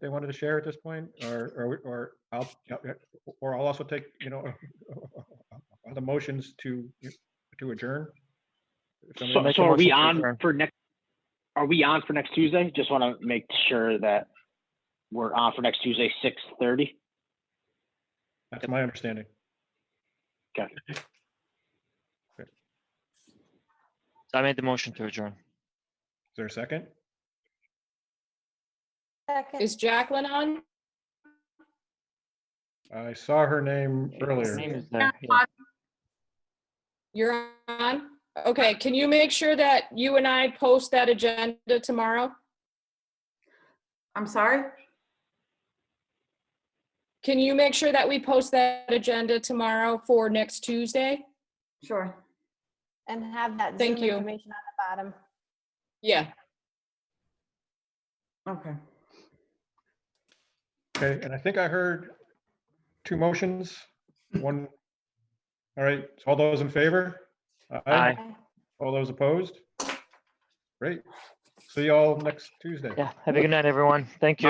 they wanted to share at this point? Or I'll also take, the motions to adjourn. If somebody- So are we on for next? Are we on for next Tuesday? Just want to make sure that we're on for next Tuesday, 6:30. That's my understanding. Okay. So I made the motion to adjourn. Is there a second? Second. Is Jacqueline on? I saw her name earlier. Name is there, yeah. You're on? Okay, can you make sure that you and I post that agenda tomorrow? I'm sorry? Can you make sure that we post that agenda tomorrow for next Tuesday? Sure. And have that Thank Zoom you. information on the bottom. Yeah. Okay. Okay, and I think I heard 2 motions. One. All right, so all those in favor? Aye. All those opposed? Great. See you all next Tuesday. Yeah. Have a good night, everyone. Thank you.